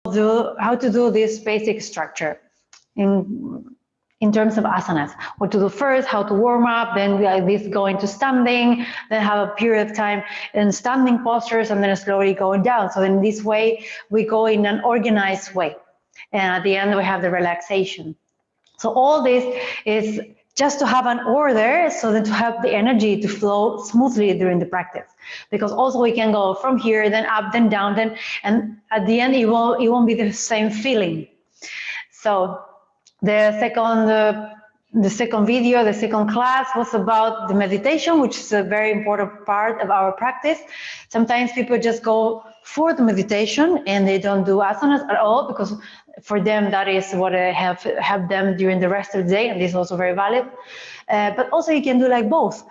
to do this basic structure in terms of asanas. What to do first, how to warm up, then like this go into standing, then have a period of time in standing postures, and then slowly going down. So in this way, we go in an organized way. And at the end, we have the relaxation. So all this is just to have an order, so that to have the energy to flow smoothly during the practice. Because also we can go from here, then up, then down, then, and at the end, it won't be the same feeling. So the second video, the second class was about the meditation, which is a very important part of our practice. Sometimes people just go for the meditation and they don't do asanas at all, because for them that is what help them during the rest of the day, and this is also very valid. But also you can do like both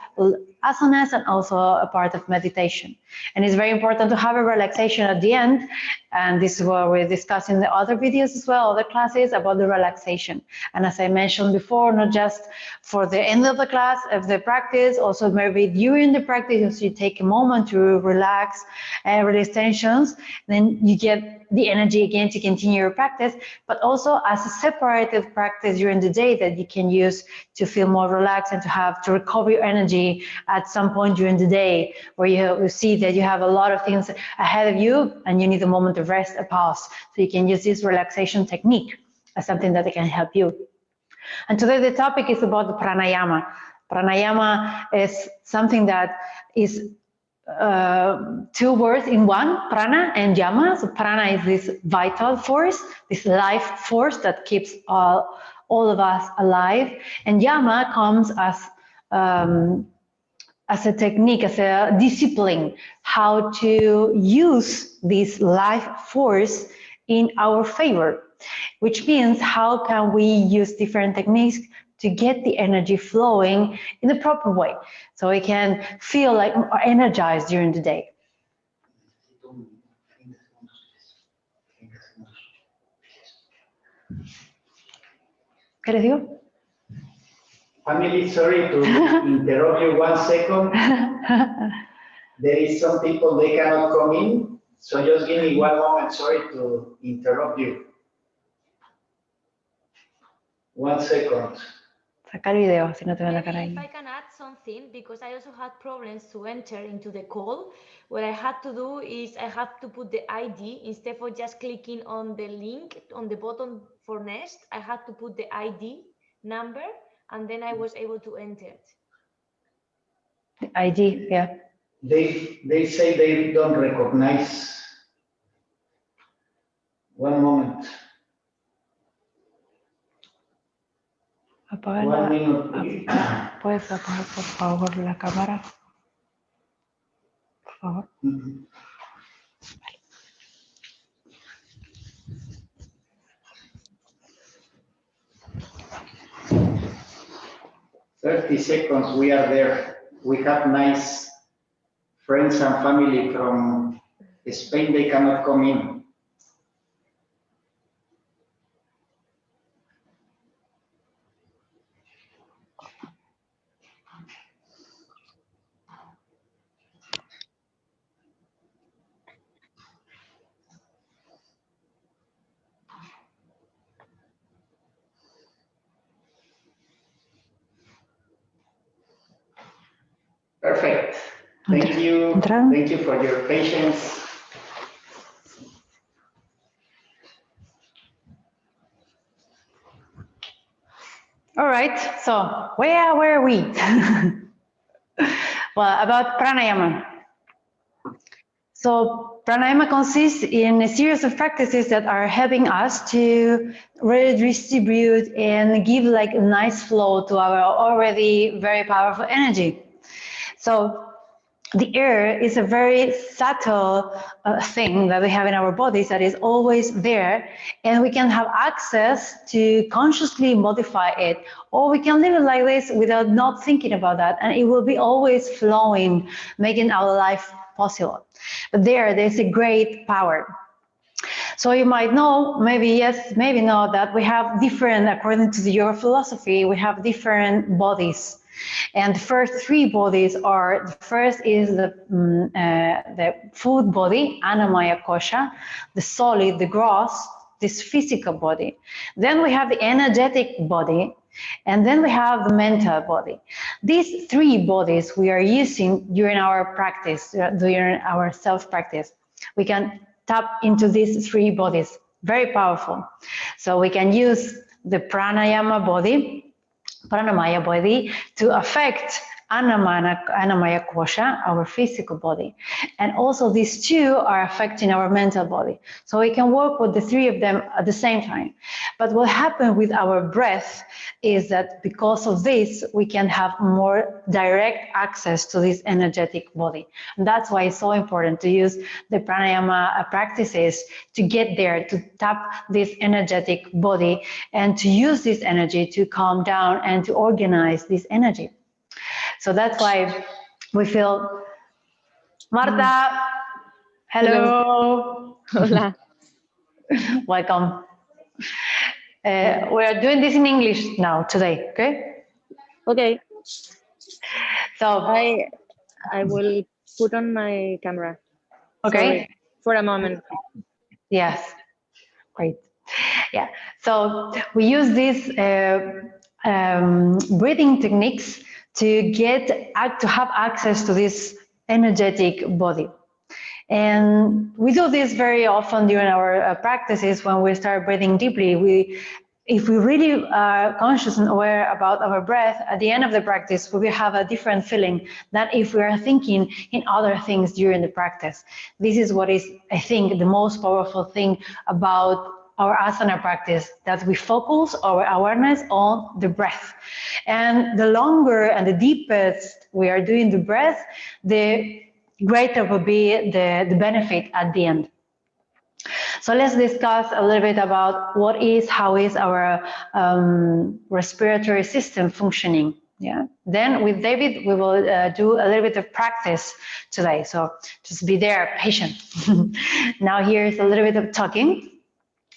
asanas and also a part of meditation. And it's very important to have a relaxation at the end. And this is what we discussed in the other videos as well, other classes, about the relaxation. And as I mentioned before, not just for the end of the class, of the practice, also maybe during the practice, you take a moment to relax and release tensions, then you get the energy again to continue your practice, but also as a separated practice during the day that you can use to feel more relaxed and to recover your energy at some point during the day, where you see that you have a lot of things ahead of you and you need a moment of rest, a pause. So you can use this relaxation technique as something that can help you. And today the topic is about the pranayama. Pranayama is something that is two words in one, prana and yama. So prana is this vital force, this life force that keeps all of us alive, and yama comes as a technique, as a discipline, how to use this life force in our favor, which means how can we use different techniques to get the energy flowing in the proper way, so we can feel like energized during the day. ¿Qué les digo? Family, sorry to interrupt you 1 second. There is some people, they cannot come in, so just give me 1 moment, sorry to interrupt you. 1 second. Saca el video, si no te ven la cara ahí. If I can add something, because I also had problems to enter into the call, what I had to do is I had to put the ID instead of just clicking on the link on the button for Nest. I had to put the ID number, and then I was able to enter it. The ID, yeah. They say they don't recognize. 1 moment. Apaga 1 minute, please. ¿Puedes apagar por favor la cámara? Por favor. 30 seconds, we are there. We have nice friends and family from Spain, they cannot come in. Perfect. Thank you. Thank you for your patience. All right, so where were we? Well, about pranayama. So pranayama consists in a series of practices that are helping us to redistribute and give like a nice flow to our already very powerful energy. So the air is a very subtle thing that we have in our bodies that is always there, and we can have access to consciously modify it, or we can live it like this without not thinking about that, and it will be always flowing, making our life possible. But there's a great power. So you might know, maybe yes, maybe not, that we have different, according to the yoga philosophy, we have different bodies. And the first three bodies are, the first is the food body, Annamaya Kosha, the solid, the gross, this physical body. Then we have the energetic body, and then we have the mental body. These three bodies we are using during our practice, during our self-practice. We can tap into these three bodies, very powerful. So we can use the pranayama body, pranamaya body, to affect Annamaya Kosha, our physical body. And also these two are affecting our mental body. So we can work with the three of them at the same time. But what happens with our breath is that because of this, we can have more direct access to this energetic body. And that's why it's so important to use the pranayama practices to get there, to tap this energetic body and to use this energy to calm down and to organize this energy. So that's why we feel, Marta, hello. Hola. Welcome. We are doing this in English now, today, okay? Okay, So, I will put on my camera. okay. Sorry, for a moment. Yes, great. Yeah, so we use these breathing techniques to have access to this energetic body. And we do this very often during our practices. When we start breathing deeply, if we really are conscious and aware about our breath, at the end of the practice, we will have a different feeling than if we are thinking in other things during the practice. This is what is, I think, the most powerful thing about our asana practice, that we focus our awareness on the breath. And the longer and the deepest we are doing the breath, the greater will be the benefit at the end. So let's discuss a little bit about how is our respiratory system functioning. Yeah. Then with David, we will do a little bit of practice today. So just be there, patient. Now here's a little bit of talking.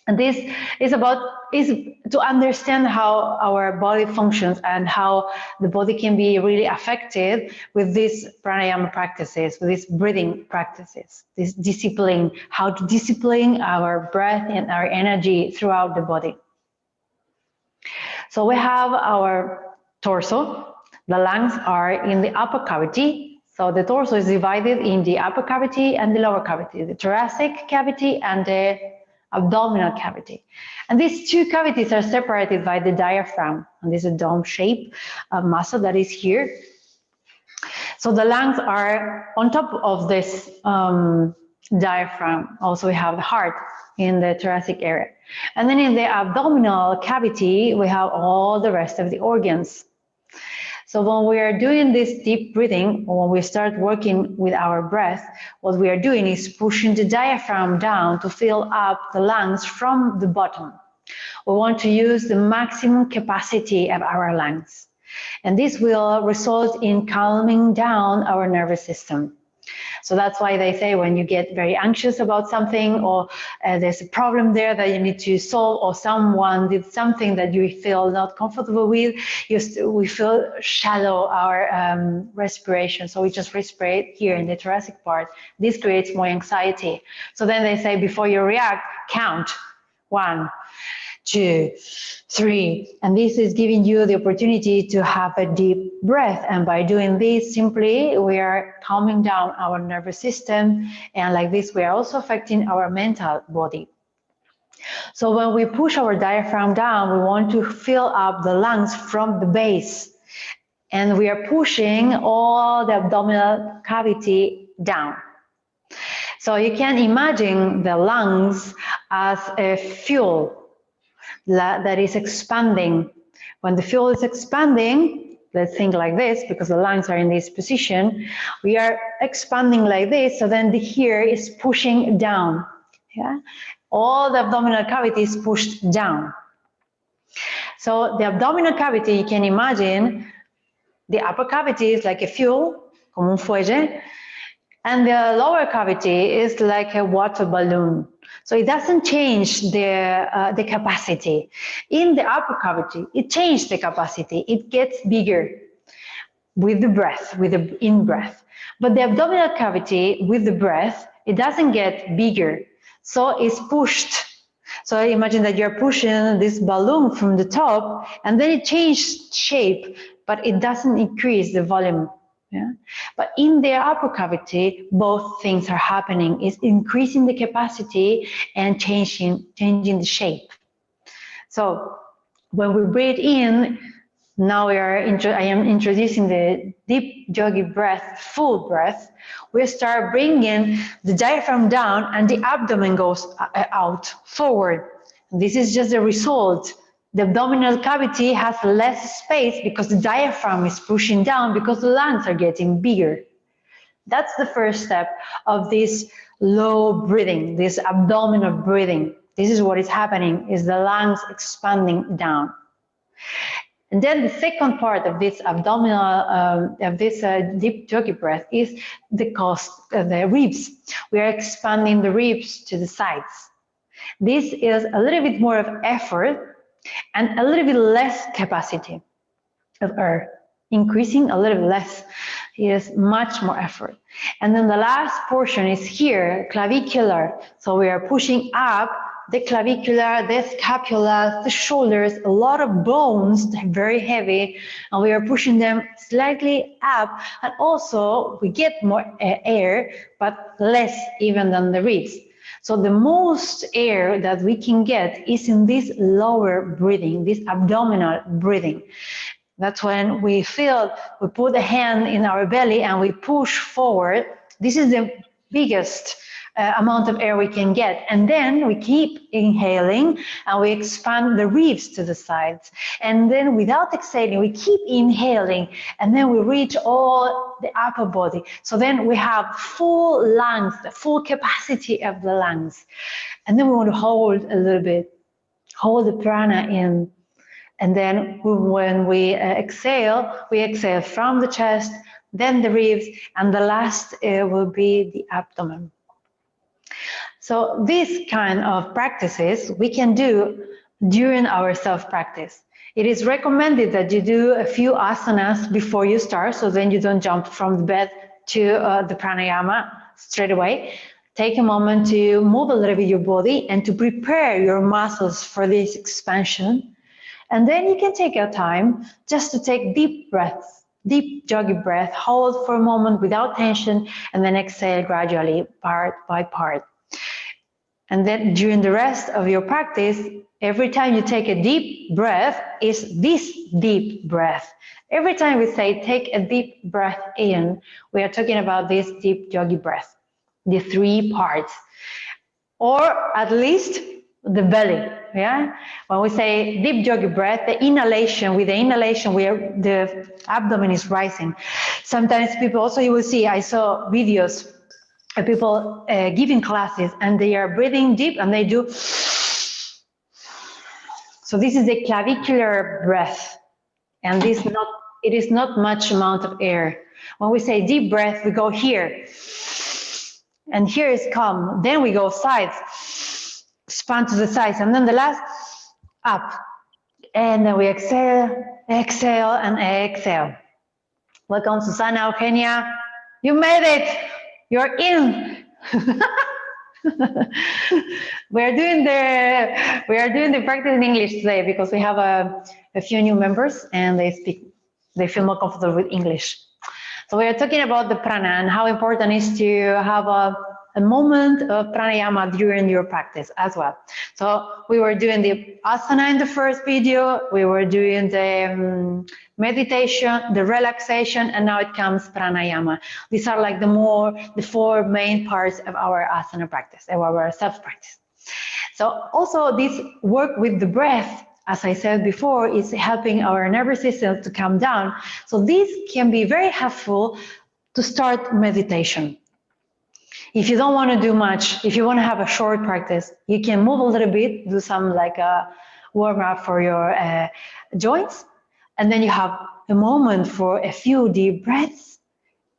And this is to understand how our body functions and how the body can be really affected with these pranayama practices, with these breathing practices, this discipline, how to discipline our breath and our energy throughout the body. So we have our torso. The lungs are in the upper cavity. So the torso is divided in the upper cavity and the lower cavity, the thoracic cavity and the abdominal cavity. And these two cavities are separated by the diaphragm, and this is a dome shape muscle that is here. So the lungs are on top of this diaphragm. Also we have the heart in the thoracic area. And then in the abdominal cavity, we have all the rest of the organs. So when we are doing this deep breathing, or when we start working with our breath, what we are doing is pushing the diaphragm down to fill up the lungs from the bottom. We want to use the maximum capacity of our lungs. And this will result in calming down our nervous system. So that's why they say when you get very anxious about something, or there's a problem there that you need to solve, or someone did something that you feel not comfortable with, we feel shallow our respiration. So we just respirate here in the thoracic part. This creates more anxiety. So then they say before you react, count 1, 2, 3, and this is giving you the opportunity to have a deep breath. And by doing this, simply we are calming down our nervous system, and like this we are also affecting our mental body. So when we push our diaphragm down, we want to fill up the lungs from the base, and we are pushing all the abdominal cavity down. So you can imagine the lungs as a fuel that is expanding. When the fuel is expanding, let's think like this, because the lungs are in this position, we are expanding like this, so then here is pushing down. Yeah? All the abdominal cavity is pushed down. So the abdominal cavity, you can imagine, the upper cavity is like a fuel, como un fuelle, and the lower cavity is like a water balloon. So it doesn't change the capacity. In the upper cavity, it changes the capacity. It gets bigger. with the breath, with the in-breath. But the abdominal cavity with the breath, it doesn't get bigger, so it's pushed. So imagine that you're pushing this balloon from the top and then it changes shape, but it doesn't increase the volume. Yeah? But in the upper cavity, both things are happening. It's increasing the capacity and changing the shape. So when we breathe in, now I am introducing the deep yogi breath, full breath. We start bringing the diaphragm down and the abdomen goes out, forward. This is just the result. The abdominal cavity has less space because the diaphragm is pushing down because the lungs are getting bigger. That's the first step of this low breathing, this abdominal breathing. This is what is happening, is the lungs expanding down. And then the second part of this abdominal, deep yogi breath is the ribs. We are expanding the ribs to the sides. This is a little bit more of effort and a little bit less capacity of air. Increasing a little bit less is much more effort. And then the last portion is here, clavicular. So we are pushing up the clavicular, the scapula, the shoulders, a lot of bones, very heavy, and we are pushing them slightly up, and also we get more air, but less even than the ribs. So the most air that we can get is in this lower breathing, this abdominal breathing. That's when we feel, we put a hand in our belly and we push forward. This is the biggest amount of air we can get, and then we keep inhaling and we expand the ribs to the sides, and then without exhaling we keep inhaling, and then we reach all the upper body. So then we have full lungs, the full capacity of the lungs, and then we want to hold a little bit, hold the prana in, and then when we exhale from the chest, then the ribs, and the last will be the abdomen. So these kind of practices we can do during our self-practice. It is recommended that you do a few asanas before you start, so then you don't jump from the bed to the pranayama straight away. Take a moment to move a little bit your body and to prepare your muscles for this expansion. And then you can take your time just to take deep breaths, deep yogi breath, hold for a moment without tension, and then exhale gradually, part by part. And then during the rest of your practice, every time you take a deep breath, is this deep breath. Every time we say take a deep breath in, we are talking about this deep yogi breath, the three parts, or at least the belly. Yeah, when we say deep yogi breath, the inhalation, with the inhalation, the abdomen is rising. Sometimes people also, you will see, I saw videos of people giving classes and they are breathing deep and they do. So this is the clavicular breath, and it is not much amount of air. When we say deep breath, we go here, and here is calm. Then we go sides, expand to the sides, and then the last up, and then we exhale, exhale, and exhale. Welcome, Susana, Eugenia. You made it. You're in. we are doing the practice in English today because we have a few new members and they feel more comfortable with English. So we are talking about the prana and how important it is to have a moment of pranayama during your practice as well. So we were doing the asana in the first video, we were doing the meditation, the relaxation, and now it comes pranayama. These are like the four main parts of our asana practice, of our self-practice. So also this work with the breath, as I said before, is helping our nervous system to calm down. So this can be very helpful to start meditation. If you don't want to do much, if you want to have a short practice, you can move a little bit, do some like a warm up for your joints, and then you have a moment for a few deep breaths,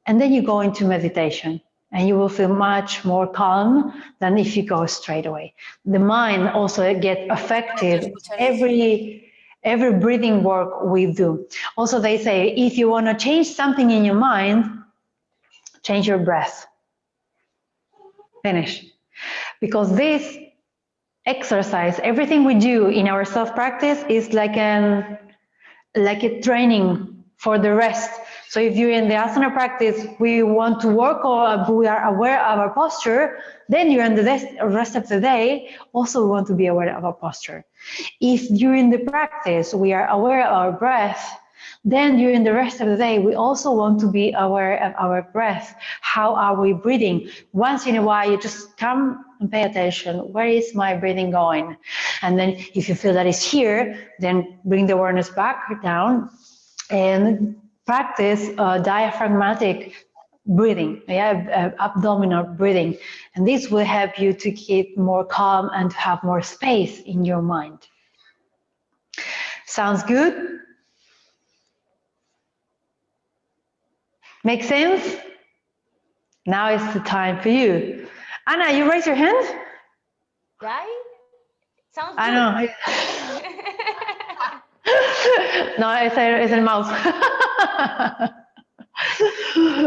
and then you go into meditation, and you will feel much more calm than if you go straight away. The mind also gets affected every breathing work we do. Also, they say if you want to change something in your mind, change your breath. Finish. Because this exercise, everything we do in our self-practice is like a training for the rest. So if you're in the asana practice, we want to work or we are aware of our posture, then you're in the rest of the day, also we want to be aware of our posture. If during the practice we are aware of our breath, then during the rest of the day, we also want to be aware of our breath. How are we breathing? Once in a while, you just come and pay attention. Where is my breathing going? And then if you feel that it's here, then bring the awareness back down and practice diaphragmatic breathing, abdominal breathing. And this will help you to keep more calm and to have more space in your mind. Sounds good? Make sense? Now is the time for you. Anna, you raise your hand? Right? Sounds I good. know. No, it's a mouse.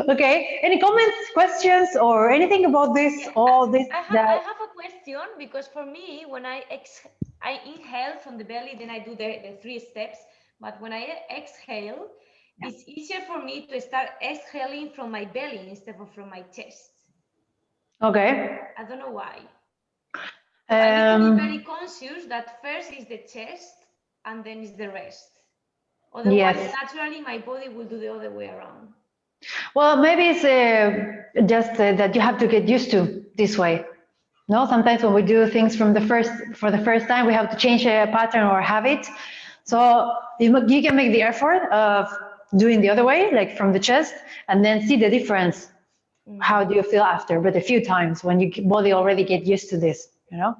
Okay, any comments, questions, or anything about this? Yeah, All this I have a question, because for me, when I inhale from the belly, then I do the 3 steps. But when I exhale, it's easier for me to start exhaling from my belly instead of from my chest. Okay. I don't know why. So I need to be very Um, conscious that first is the chest and then is the rest. Otherwise, yes. naturally, my body will do the other way around. Well, maybe it's just that you have to get used to this way. No, sometimes when we do things for the first time, we have to change a pattern or habit. So you can make the effort of doing the other way, like from the chest, and then see the difference. How do you feel after? But a few times when your body already get used to this, you know?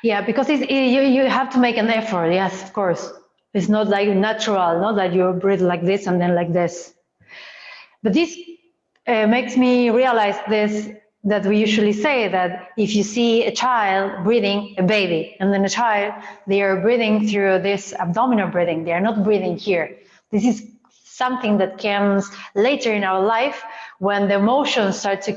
Yeah, because you have to make an effort. Yes, of course. It's not like natural, not that you breathe like this and then like this. But this makes me realize this, that we usually say that if you see a child breathing, a baby, and then a child, they are breathing through this abdominal breathing. They are not breathing here. This is something that comes later in our life when the emotions start to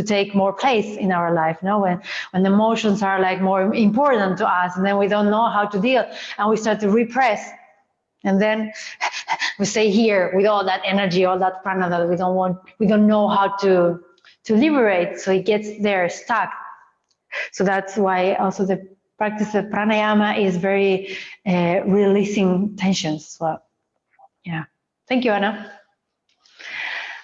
take more place in our life. No, when the emotions are like more important to us, and then we don't know how to deal, and we start to repress. And then we stay here with all that energy, all that prana that we don't know how to liberate. So it gets there stuck. So that's why also the practice of pranayama is very releasing tensions as well. Yeah. Thank you, Anna.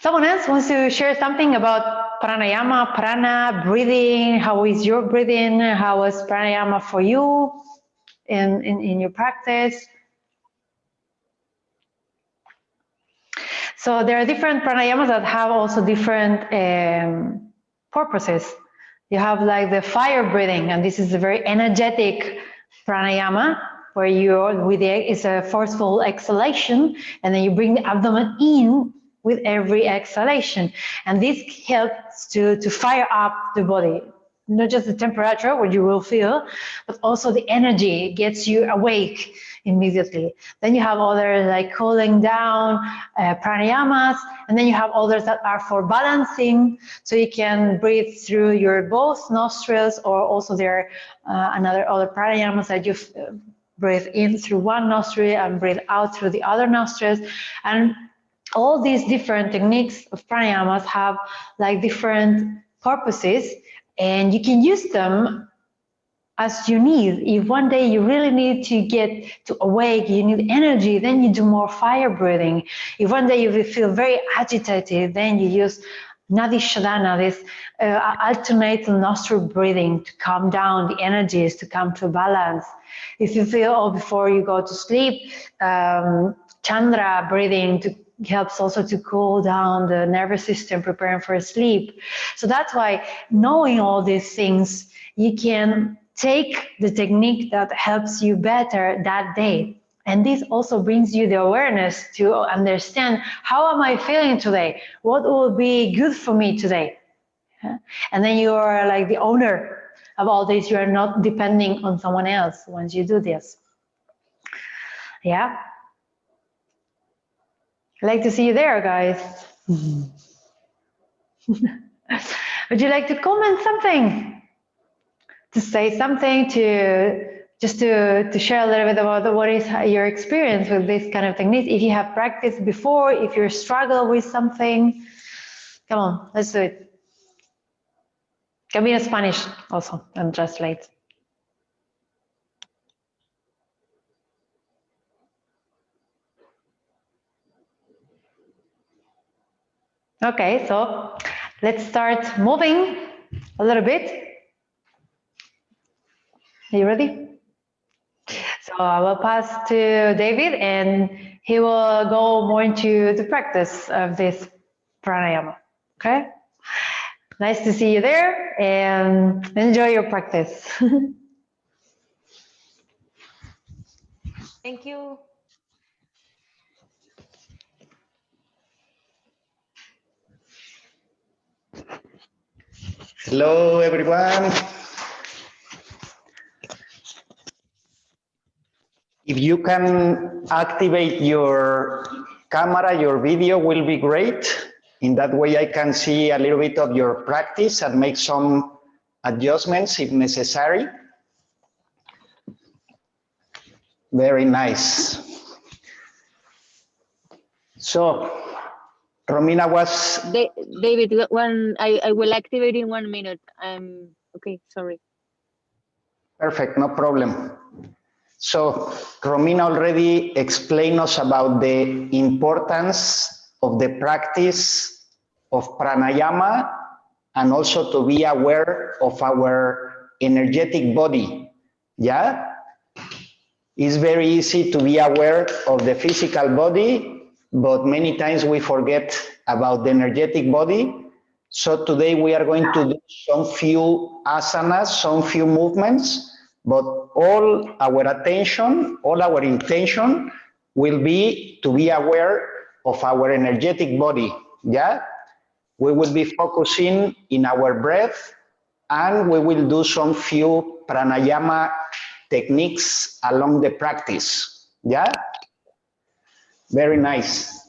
Someone else wants to share something about pranayama, prana, breathing. How is your breathing? How was pranayama for you in your practice? So there are different pranayamas that have also different purposes. You have like the fire breathing, and this is a very energetic pranayama where it's a forceful exhalation, and then you bring the abdomen in with every exhalation. And this helps to fire up the body. Not just the temperature, what you will feel, but also the energy gets you awake immediately. Then you have others like cooling down pranayamas, and then you have others that are for balancing, so you can breathe through your both nostrils, or also there are other pranayamas that you breathe in through one nostril and breathe out through the other nostrils. And all these different techniques of pranayamas have like different purposes, and you can use them as you need. If one day you really need to get to awake, you need energy, then you do more fire breathing. If one day you feel very agitated, then you use Nadi Shodhana, this alternate nostril breathing to calm down the energies, to come to balance. If you feel, before you go to sleep, Chandra breathing helps also to cool down the nervous system, preparing for sleep. So that's why knowing all these things, you can take the technique that helps you better that day. And this also brings you the awareness to understand, how am I feeling today? What will be good for me today? And then you are like the owner about this. You are not depending on someone else once you do this. Yeah. I'd like to see you there, guys. Would you like to comment something? To say something, just to share a little bit about what is your experience with this kind of technique. If you have practiced before, if you struggle with something, come on, let's do it. Can be in Spanish also and translate. Okay, so let's start moving a little bit. Are you ready? So I will pass to David and he will go more into the practice of this pranayama. Okay? Nice to see you there and enjoy your practice. Thank you. Hello, everyone. If you can activate your camera, your video will be great. In that way, I can see a little bit of your practice and make some adjustments if necessary. Very nice. So, Romina was... David, I will activate in 1 minute. Okay, sorry. Perfect, no problem. So, Romina already explained us about the importance of the practice of pranayama and also to be aware of our energetic body. Yeah? It's very easy to be aware of the physical body, but many times we forget about the energetic body. So today we are going to do some few asanas, some few movements, but all our attention, all our intention will be to be aware of our energetic body. Yeah? We will be focusing in our breath and we will do some few pranayama techniques along the practice. Yeah? Very nice.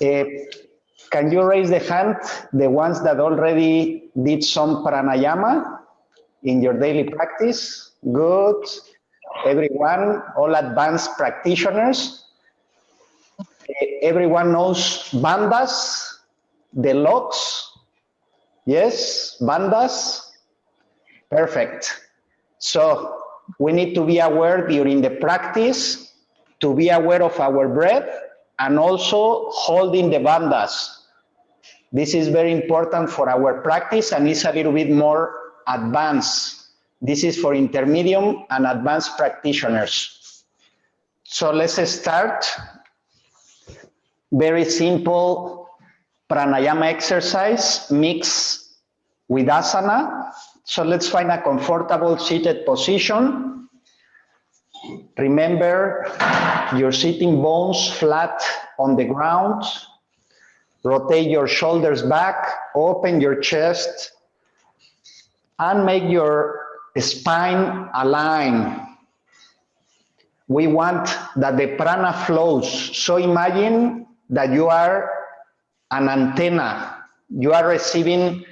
Can you raise the hand, the ones that already did some pranayama in your daily practice? Good. Everyone, all advanced practitioners. Everyone knows bandhas, the locks. Yes, bandhas. Perfect. So we need to be aware during the practice, to be aware of our breath and also holding the bandhas. This is very important for our practice and it's a little bit more advanced. This is for intermediate and advanced practitioners. So let's start. Very simple pranayama exercise mixed with asana. So let's find a comfortable seated position. Remember your sitting bones flat on the ground. Rotate your shoulders back, open your chest, and make your spine align. We want that the prana flows. So imagine that you are an antenna. You are receiving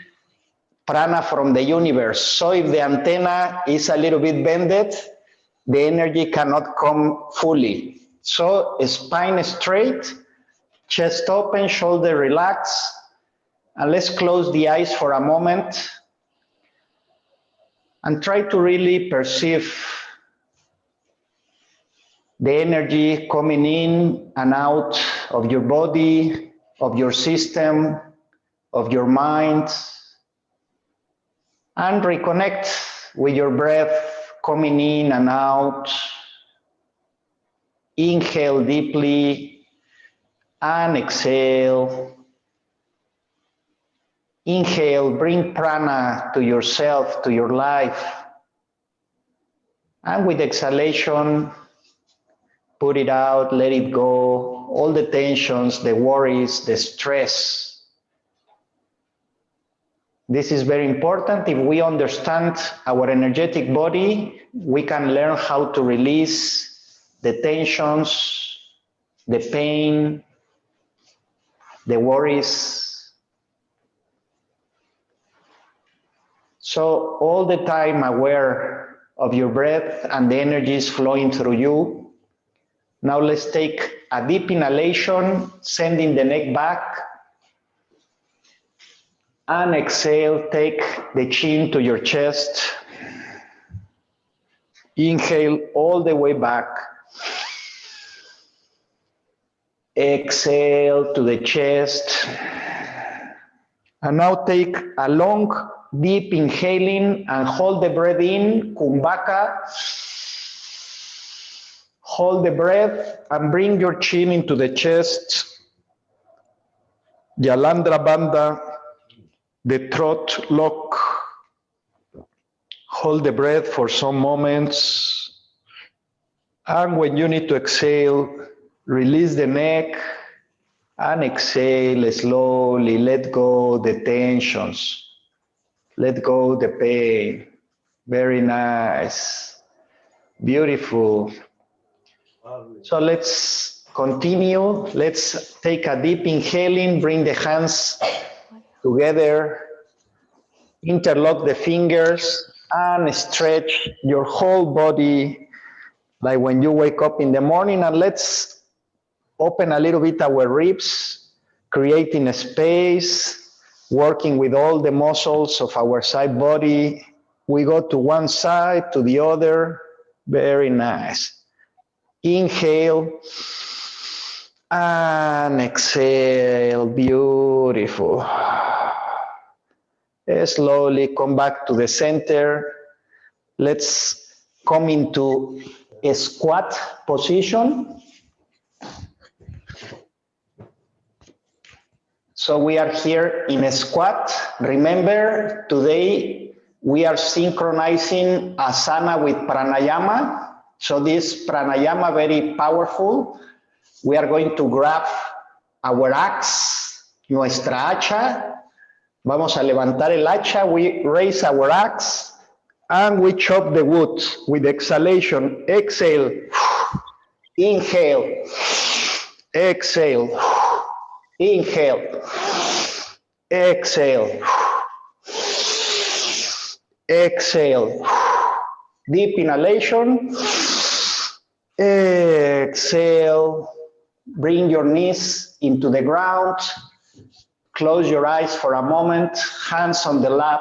prana from the universe. So if the antenna is a little bit bended, the energy cannot come fully. So spine straight, chest open, shoulder relaxed. And let's close the eyes for a moment and try to really perceive the energy coming in and out of your body, of your system, of your mind, and reconnect with your breath coming in and out. Inhale deeply and exhale. Inhale, bring prana to yourself, to your life. And with exhalation, put it out, let it go. All the tensions, the worries, the stress. This is very important. If we understand our energetic body, we can learn how to release the tensions, the pain, the worries. So all the time aware of your breath and the energies flowing through you. Now let's take a deep inhalation, sending the neck back. And exhale, take the chin to your chest. Inhale all the way back. Exhale to the chest. And now take a long, deep inhaling and hold the breath in, Kumbhaka. Hold the breath and bring your chin into the chest. Jalandhara Bandha, the throat lock. Hold the breath for some moments. And when you need to exhale, release the neck and exhale slowly. Let go the tensions. Let go the pain. Very nice. Beautiful. So let's continue. Let's take a deep inhaling. Bring the hands together. Interlock the fingers and stretch your whole body like when you wake up in the morning. And let's open a little bit our ribs, creating a space, working with all the muscles of our side body. We go to one side, to the other. Very nice. Inhale and exhale. Beautiful. Slowly come back to the center. Let's come into a squat position. So we are here in a squat. Remember, today we are synchronizing asana with pranayama. So this pranayama, very powerful. We are going to grab our axe, nuestra hacha. Vamos a levantar el hacha. We raise our axe and we chop the wood with exhalation. Exhale, inhale, exhale, inhale, exhale, exhale. Deep inhalation, exhale. Bring your knees into the ground. Close your eyes for a moment, hands on the lap.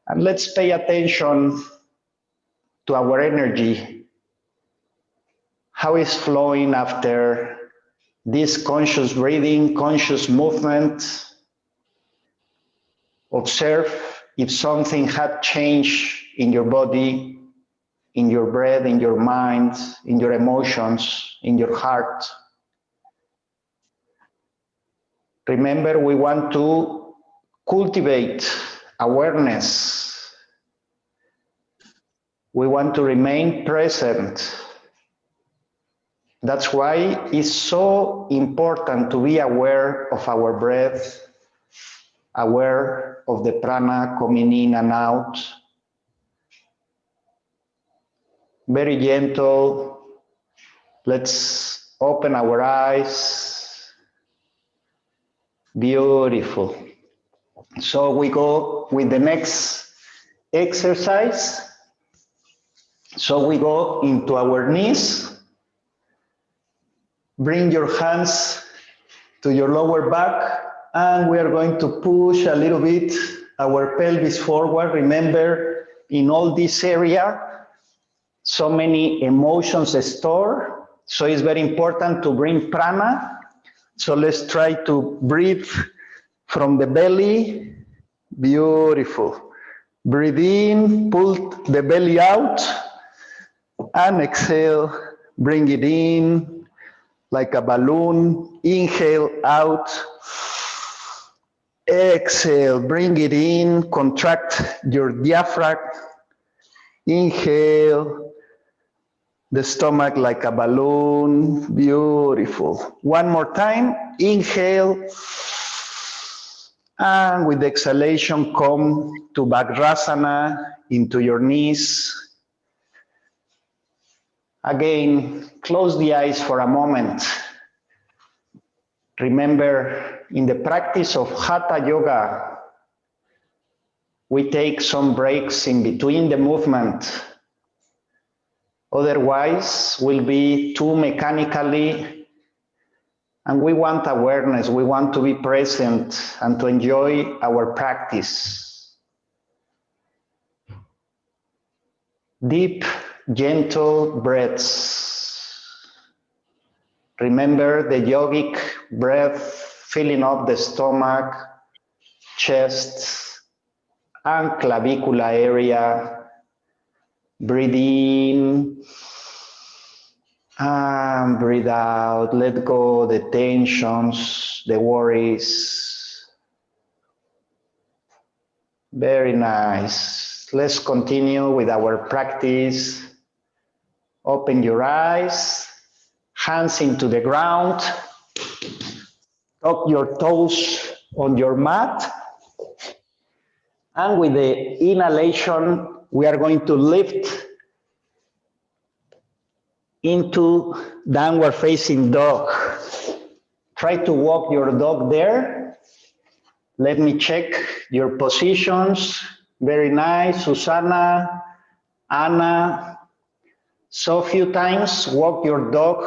And let's pay attention to our energy. How is flowing after this conscious breathing, conscious movement. Observe if something had changed in your body, in your breath, in your mind, in your emotions, in your heart. Remember, we want to cultivate awareness. We want to remain present. That's why it's so important to be aware of our breath, aware of the prana coming in and out. Very gentle. Let's open our eyes. Beautiful. So we go with the next exercise. So we go into our knees. Bring your hands to your lower back, and we are going to push a little bit our pelvis forward. Remember, in all this area, so many emotions store. So it's very important to bring prana. So let's try to breathe from the belly. Beautiful. Breathe in, pull the belly out, and exhale, bring it in like a balloon. Inhale out. Exhale, bring it in, contract your diaphragm. Inhale, the stomach like a balloon. Beautiful. One more time. Inhale. And with the exhalation, come to Vajrasana, into your knees. Again, close the eyes for a moment. Remember, in the practice of Hatha Yoga, we take some breaks in between the movement. Otherwise, we'll be too mechanically, and we want awareness, we want to be present and to enjoy our practice. Deep, gentle breaths. Remember the yogic breath filling up the stomach, chest, and clavicular area. Breathe in and breathe out. Let go the tensions, the worries. Very nice. Let's continue with our practice. Open your eyes, hands into the ground. Tuck your toes on your mat. And with the inhalation, we are going to lift into downward facing dog. Try to walk your dog there. Let me check your positions. Very nice, Susana, Anna. So a few times, walk your dog.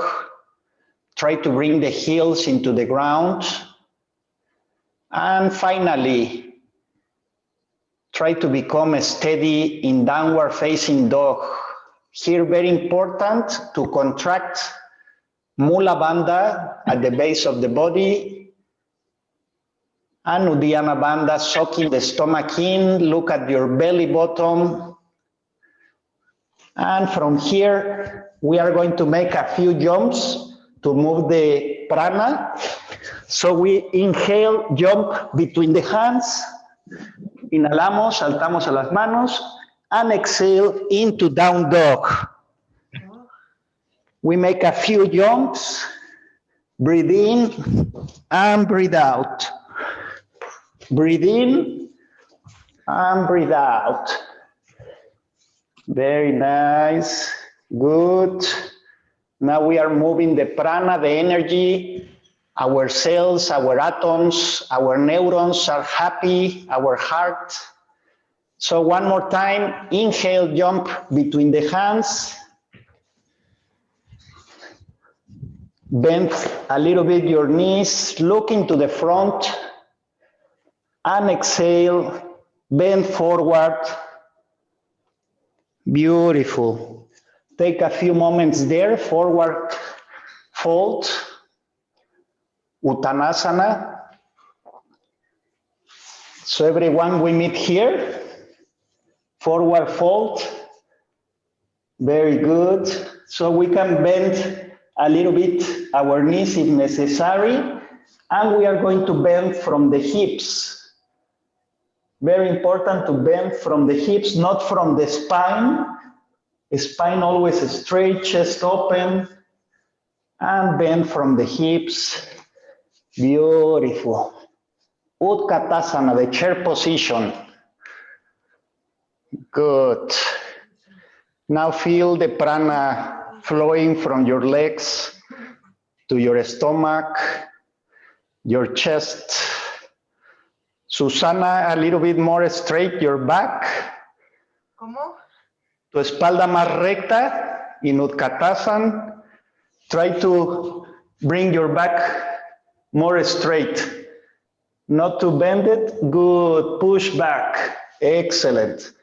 Try to bring the heels into the ground. And finally, try to become steady in downward facing dog. Here, very important to contract Mula Bandha at the base of the body and Uddiyana Bandha, soaking the stomach in. Look at your belly button. And from here, we are going to make a few jumps to move the prana. So we inhale, jump between the hands. Inhalamos, saltamos a las manos, and exhale into down dog. We make a few jumps. Breathe in and breathe out. Breathe in and breathe out. Very nice. Good. Now we are moving the prana, the energy. Our cells, our atoms, our neurons are happy, our heart. So one more time, inhale, jump between the hands. Bend a little bit your knees, look into the front. And exhale, bend forward. Beautiful. Take a few moments there, forward fold. Uttanasana. So everyone, we meet here. Forward fold. Very good. So we can bend a little bit our knees if necessary. And we are going to bend from the hips. Very important to bend from the hips, not from the spine. Spine always straight, chest open. And bend from the hips. Beautiful. Utkatasana, the chair position. Good. Now feel the prana flowing from your legs to your stomach, your chest. Susana, a little bit more straight, your back. ¿Cómo? Tu espalda más recta in Utkatasana. Try to bring your back more straight, not to bend it. Good, push back, excellent.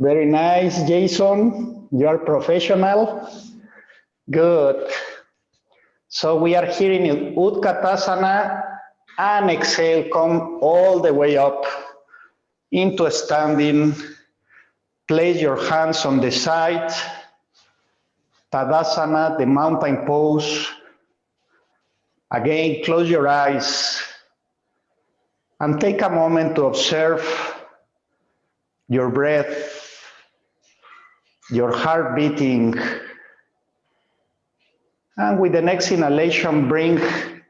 Very nice, Jason, you are professional. Good. So we are here in Utkatasana, and exhale, come all the way up into standing. Place your hands on the side. Tadasana, the mountain pose. Again, close your eyes and take a moment to observe your breath, your heart beating. And with the next inhalation, bring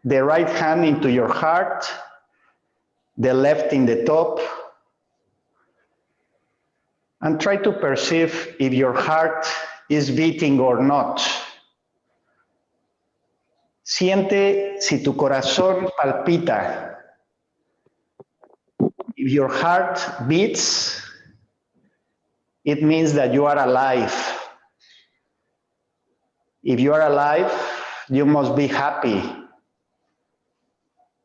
the right hand into your heart. the left in the top, and try to perceive if your heart is beating or not. Siente si tu corazón palpita. If your heart beats, it means that you are alive. If you are alive, you must be happy.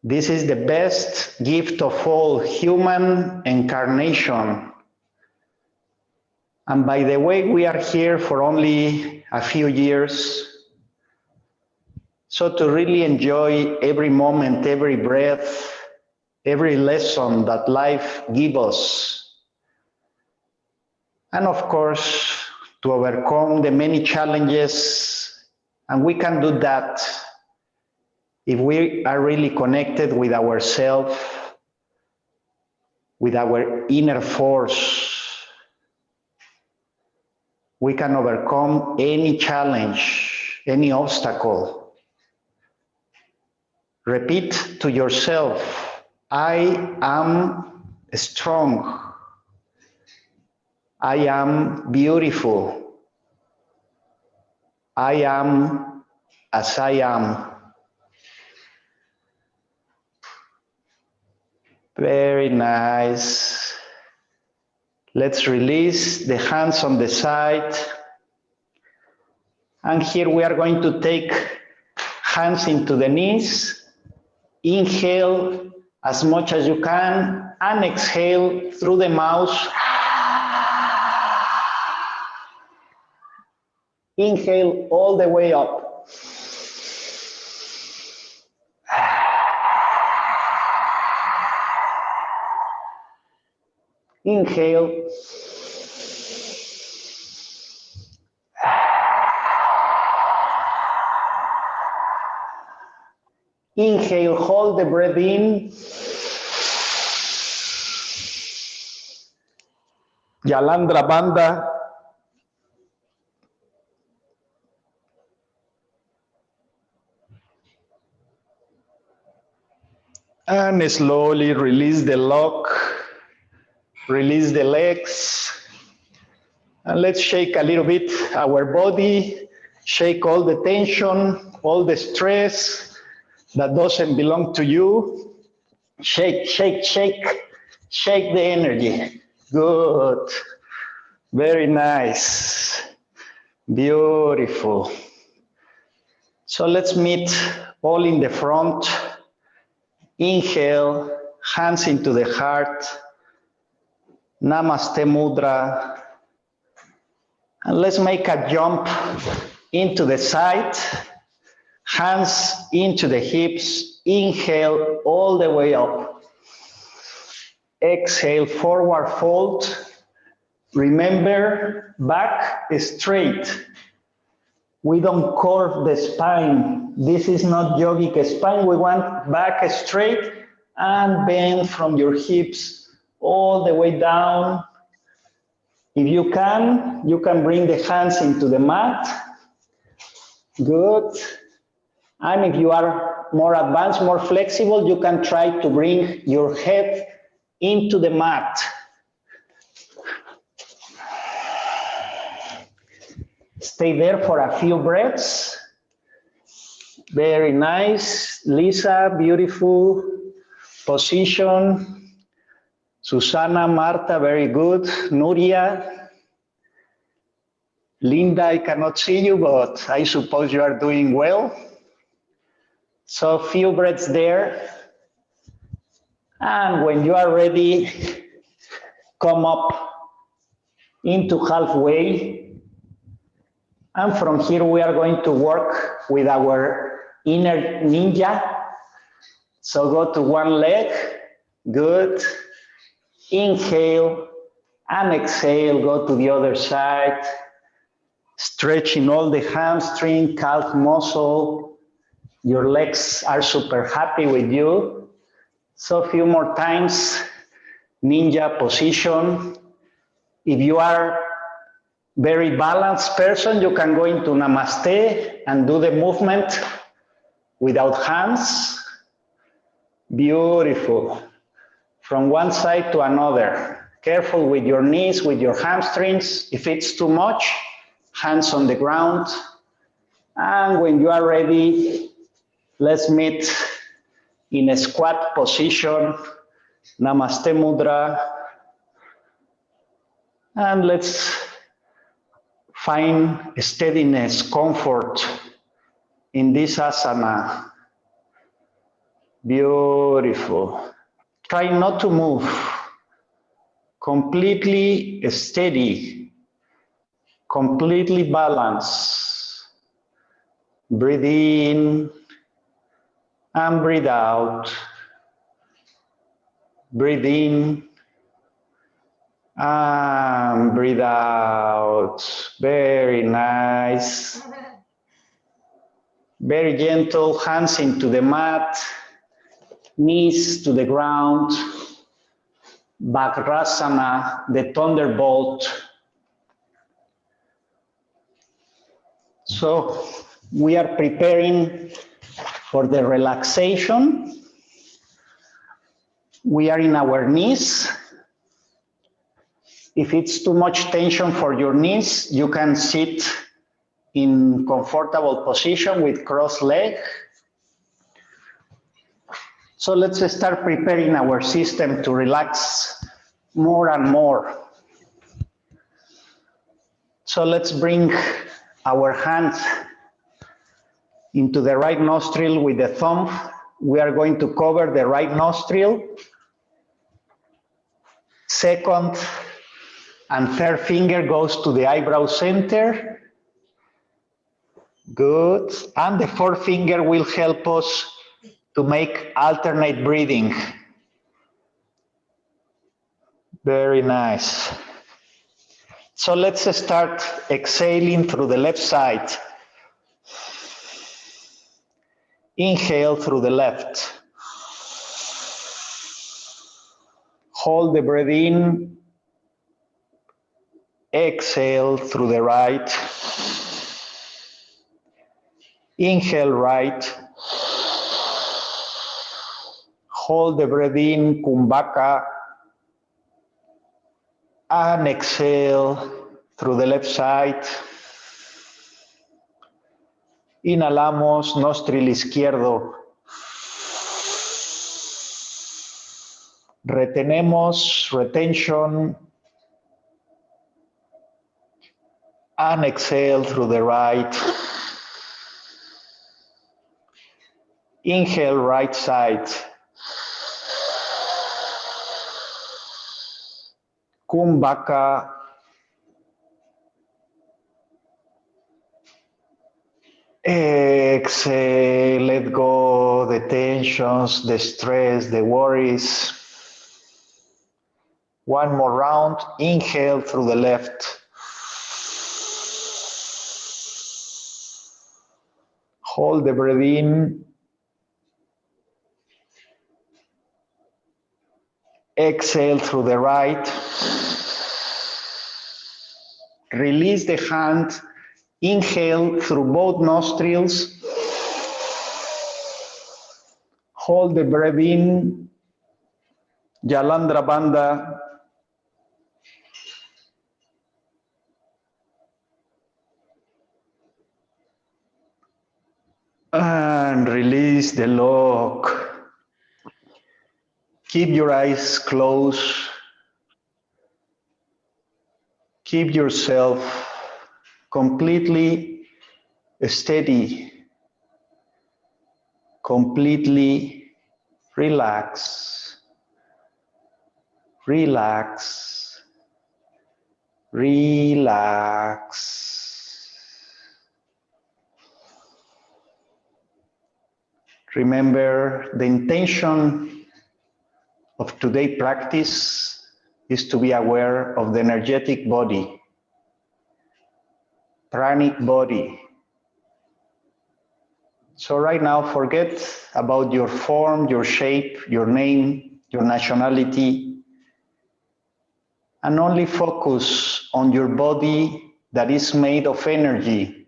This is the best gift of all, human incarnation. And by the way, we are here for only a few years. So to really enjoy every moment, every breath, every lesson that life gives us. And of course, to overcome the many challenges, and we can do that if we are really connected with ourselves, with our inner force. We can overcome any challenge, any obstacle. Repeat to yourself, I am strong. I am beautiful. I am as I am. Very nice. Let's release the hands on the side. And here we are going to take hands into the knees. Inhale as much as you can and exhale through the mouth. Inhale all the way up. Inhale. Inhale, hold the breath in. Yalandra Bandha. And slowly release the lock, release the legs. And let's shake a little bit our body, shake all the tension, all the stress that doesn't belong to you. Shake, shake, shake, shake the energy. Good. Very nice. Beautiful. So let's meet all in the front. Inhale, hands into the heart. Namaste Mudra. And let's make a jump into the side. Hands into the hips. Inhale all the way up. Exhale, forward fold. Remember, back straight. We don't curve the spine. This is not yogic spine. We want back straight and bend from your hips all the way down. If you can bring the hands into the mat. Good. And if you are more advanced, more flexible, you can try to bring your head into the mat. Stay there for a few breaths. Very nice. Lisa, beautiful position. Susana, Marta, very good. Nuria. Linda, I cannot see you, but I suppose you are doing well. So few breaths there. And when you are ready, come up into halfway. And from here, we are going to work with our inner ninja. So go to one leg. Good. Inhale and exhale. Go to the other side. Stretching all the hamstring, calf muscle. Your legs are super happy with you. So a few more times. Ninja position. If you are very balanced person, you can go into Namaste and do the movement without hands. Beautiful. from one side to another. Careful with your knees, with your hamstrings. If it's too much, hands on the ground. And when you are ready, let's meet in a squat position, Namaste Mudra. And let's find steadiness, comfort in this asana. Beautiful. Try not to move. Completely steady, completely balanced. Breathe in and breathe out. Breathe in and breathe out. Very nice. Very gentle, hands into the mat, knees to the ground. Bakrasana, the thunderbolt. So we are preparing for the relaxation. We are in our knees. If it's too much tension for your knees, you can sit in comfortable position with crossed leg. So let's start preparing our system to relax more and more. So let's bring our hands into the right nostril with the thumb. We are going to cover the right nostril. Second and third finger goes to the eyebrow center. Good. And the fourth finger will help us to make alternate breathing. Very nice. So let's start exhaling through the left side. Inhale through the left. Hold the breath in. Exhale through the right. Inhale right. Hold the breath in, Kumbhaka. And exhale through the left side. Inhalamos, nostril izquierdo. Retenemos, retention. And exhale through the right. Inhale, right side. Kumbhaka. Exhale, let go the tensions, the stress, the worries. One more round. Inhale through the left. Hold the breath in. Exhale through the right. Release the hand. Inhale through both nostrils. Hold the breath in. Jalandhara Bandha. And release the lock. Keep your eyes closed. Keep yourself completely steady, completely relaxed. Relax. Relax. Remember, the intention of today's practice is to be aware of the energetic body, pranic body. So right now, forget about your form, your shape, your name, your nationality, and only focus on your body that is made of energy.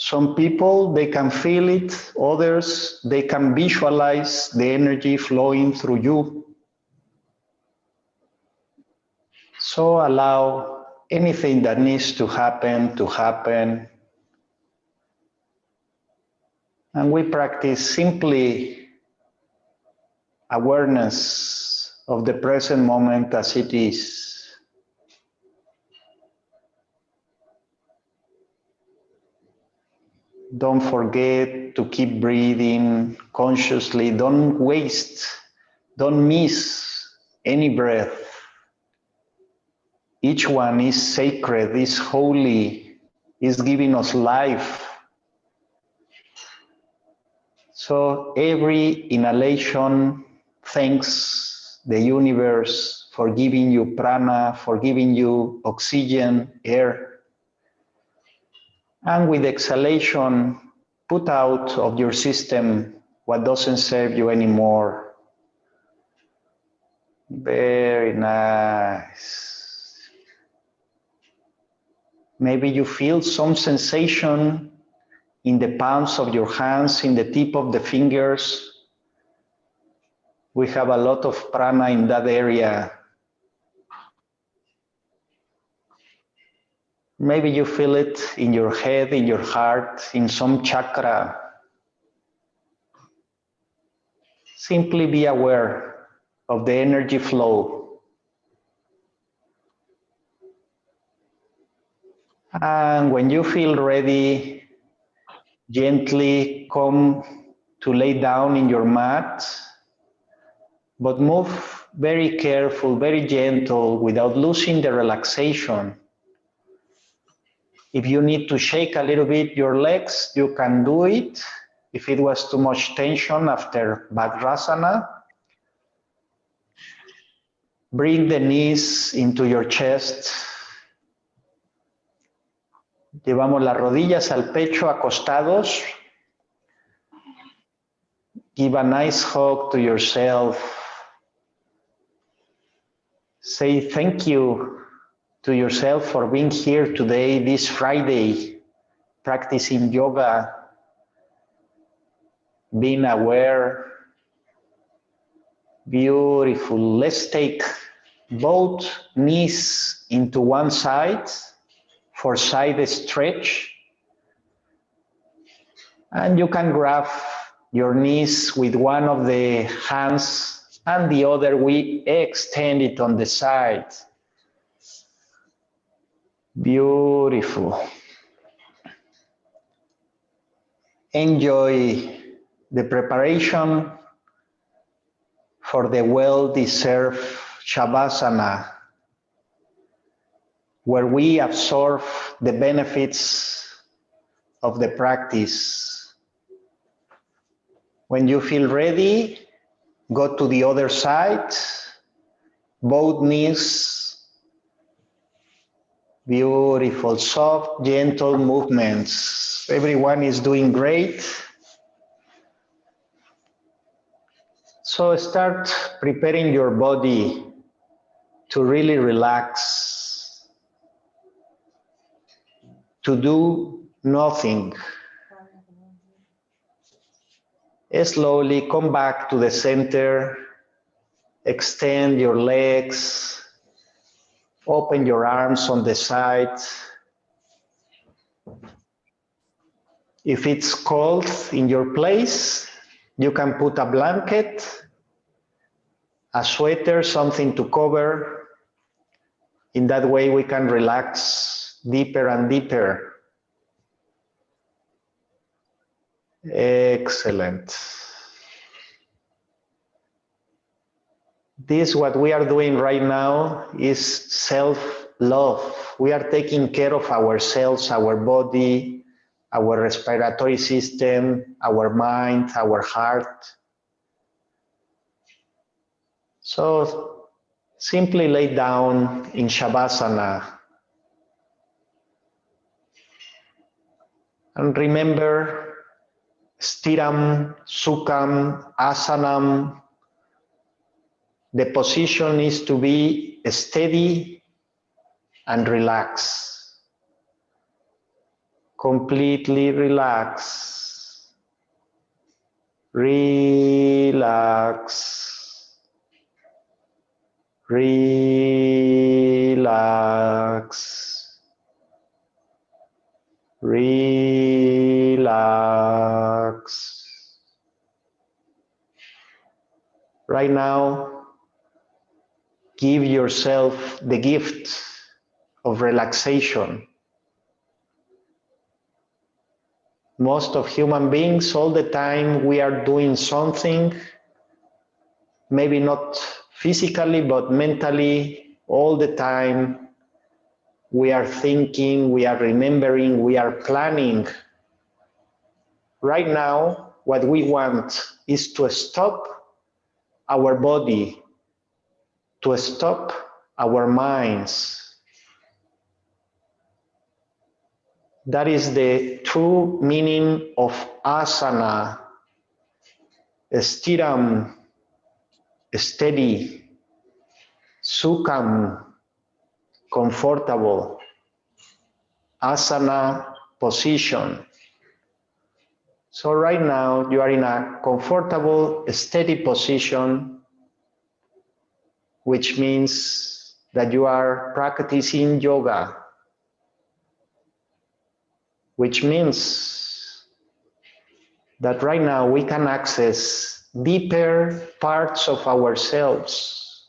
Some people, they can feel it. Others, they can visualize the energy flowing through you. So allow anything that needs to happen to happen. And we practice simply awareness of the present moment as it is. Don't forget to keep breathing consciously. Don't waste, don't miss any breath. Each one is sacred, is holy, is giving us life. So every inhalation thanks the universe for giving you prana, for giving you oxygen, air. And with exhalation, put out of your system what doesn't serve you anymore. Very nice. Maybe you feel some sensation in the palms of your hands, in the tip of the fingers. We have a lot of prana in that area. Maybe you feel it in your head, in your heart, in some chakra. Simply be aware of the energy flow. And when you feel ready, gently come to lay down in your mat, but move very careful, very gentle, without losing the relaxation. If you need to shake a little bit your legs, you can do it. If it was too much tension after Vajrasana, bring the knees into your chest. Llevamos las rodillas al pecho acostados. Give a nice hug to yourself. Say thank you to yourself for being here today, this Friday, practicing yoga, being aware. Beautiful. Let's take both knees into one side for side stretch. And you can grab your knees with one of the hands and the other we extend it on the side. Beautiful. Enjoy the preparation for the well-deserved Shavasana, where we absorb the benefits of the practice. When you feel ready, go to the other side, both knees. Beautiful, soft, gentle movements. Everyone is doing great. So start preparing your body to really relax, to do nothing. Slowly come back to the center, extend your legs, open your arms on the side. If it's cold in your place, you can put a blanket, a sweater, something to cover. In that way, we can relax deeper and deeper. Excellent. This, what we are doing right now, is self-love. We are taking care of ourselves, our body, our respiratory system, our mind, our heart. So simply lay down in Shavasana. And remember, Stiram, Sukham, Asanam. The position is to be steady and relaxed. completely relax. Relax. Relax. Relax. Right now, give yourself the gift of relaxation. Most of human beings, all the time, we are doing something, maybe not physically, but mentally, all the time. We are thinking, we are remembering, we are planning. Right now, what we want is to stop our body, to stop our minds. That is the true meaning of asana. Stiram, steady. Sukham, comfortable. Asana, position. So right now you are in a comfortable, steady position, which means that you are practicing yoga, which means that right now we can access deeper parts of ourselves.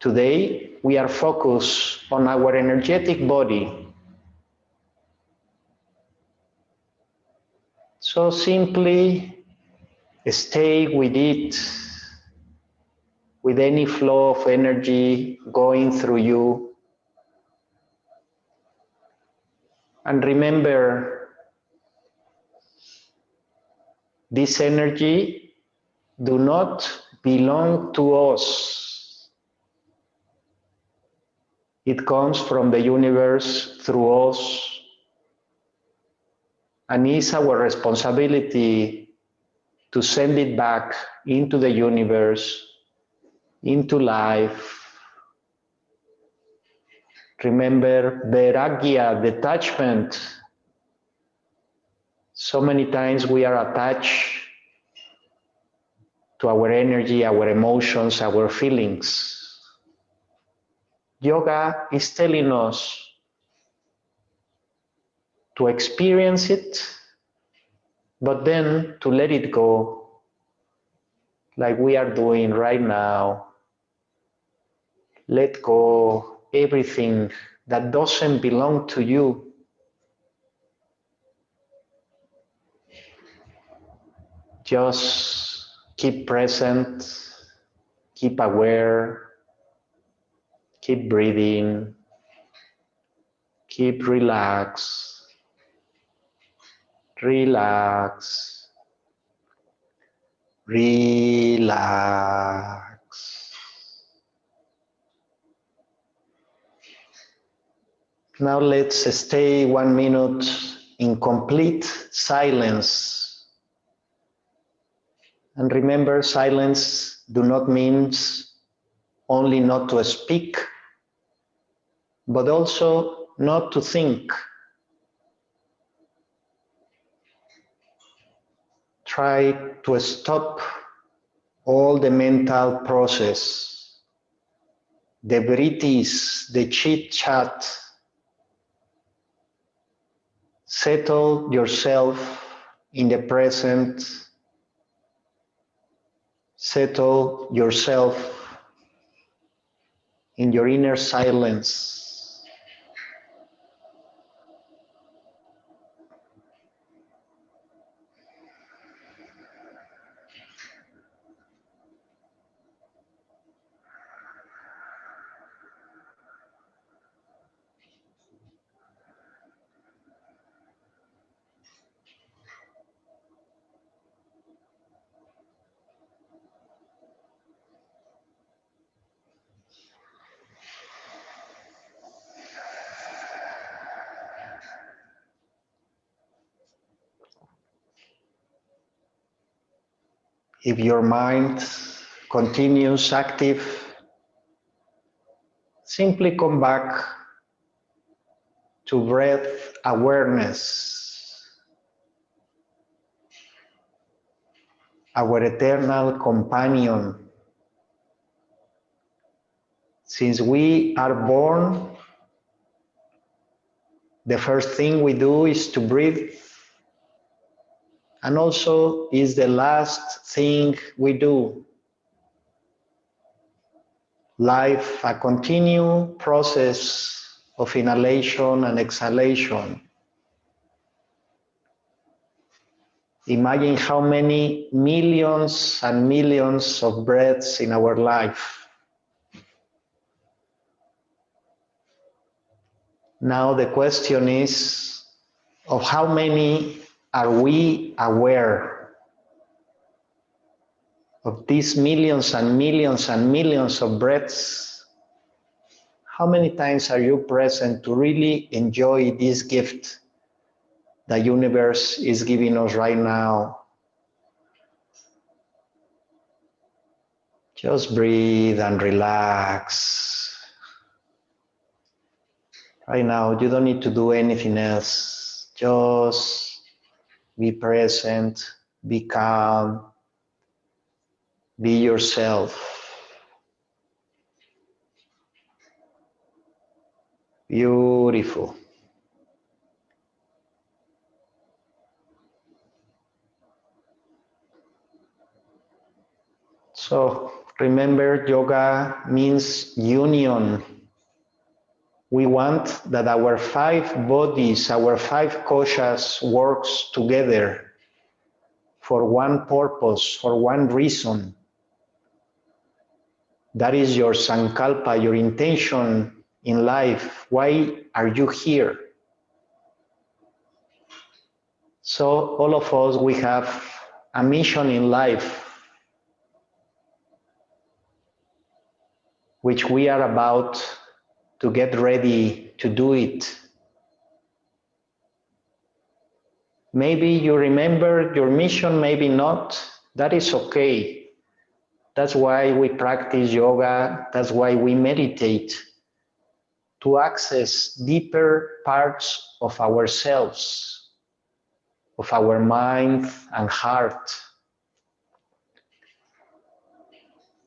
Today, we are focused on our energetic body. So simply stay with it, with any flow of energy going through you. And remember, this energy do not belong to us. It comes from the universe through us, and it's our responsibility to send it back into the universe, into life. Remember vairagya, detachment. So many times we are attached to our energy, our emotions, our feelings. Yoga is telling us to experience it, but then to let it go, like we are doing right now. Let go everything that doesn't belong to you. Just keep present, keep aware, keep breathing, keep relaxed, relax, relax. Now let's stay 1 minute in complete silence. And remember, silence do not mean only not to speak, but also not to think. Try to stop all the mental process, the vrittis, the chit chat. Settle yourself in the present. Settle yourself in your inner silence. If your mind continues active, simply come back to breath awareness, our eternal companion. Since we are born, the first thing we do is to breathe, and also is the last thing we do. Life, a continued process of inhalation and exhalation. Imagine how many millions and millions of breaths in our life. Now the question is, of how many are we aware of these millions and millions and millions of breaths? How many times are you present to really enjoy this gift the universe is giving us right now? Just breathe and relax. Right now, you don't need to do anything else. Just be present, be calm, be yourself. Beautiful. So remember, yoga means union. We want that our 5 bodies, our 5 koshas works together for one purpose, for one reason. That is your sankalpa, your intention in life. Why are you here? So all of us, we have a mission in life, which we are about to get ready to do it. Maybe you remember your mission, maybe not. That is okay. That's why we practice yoga. That's why we meditate, to access deeper parts of ourselves, of our mind and heart.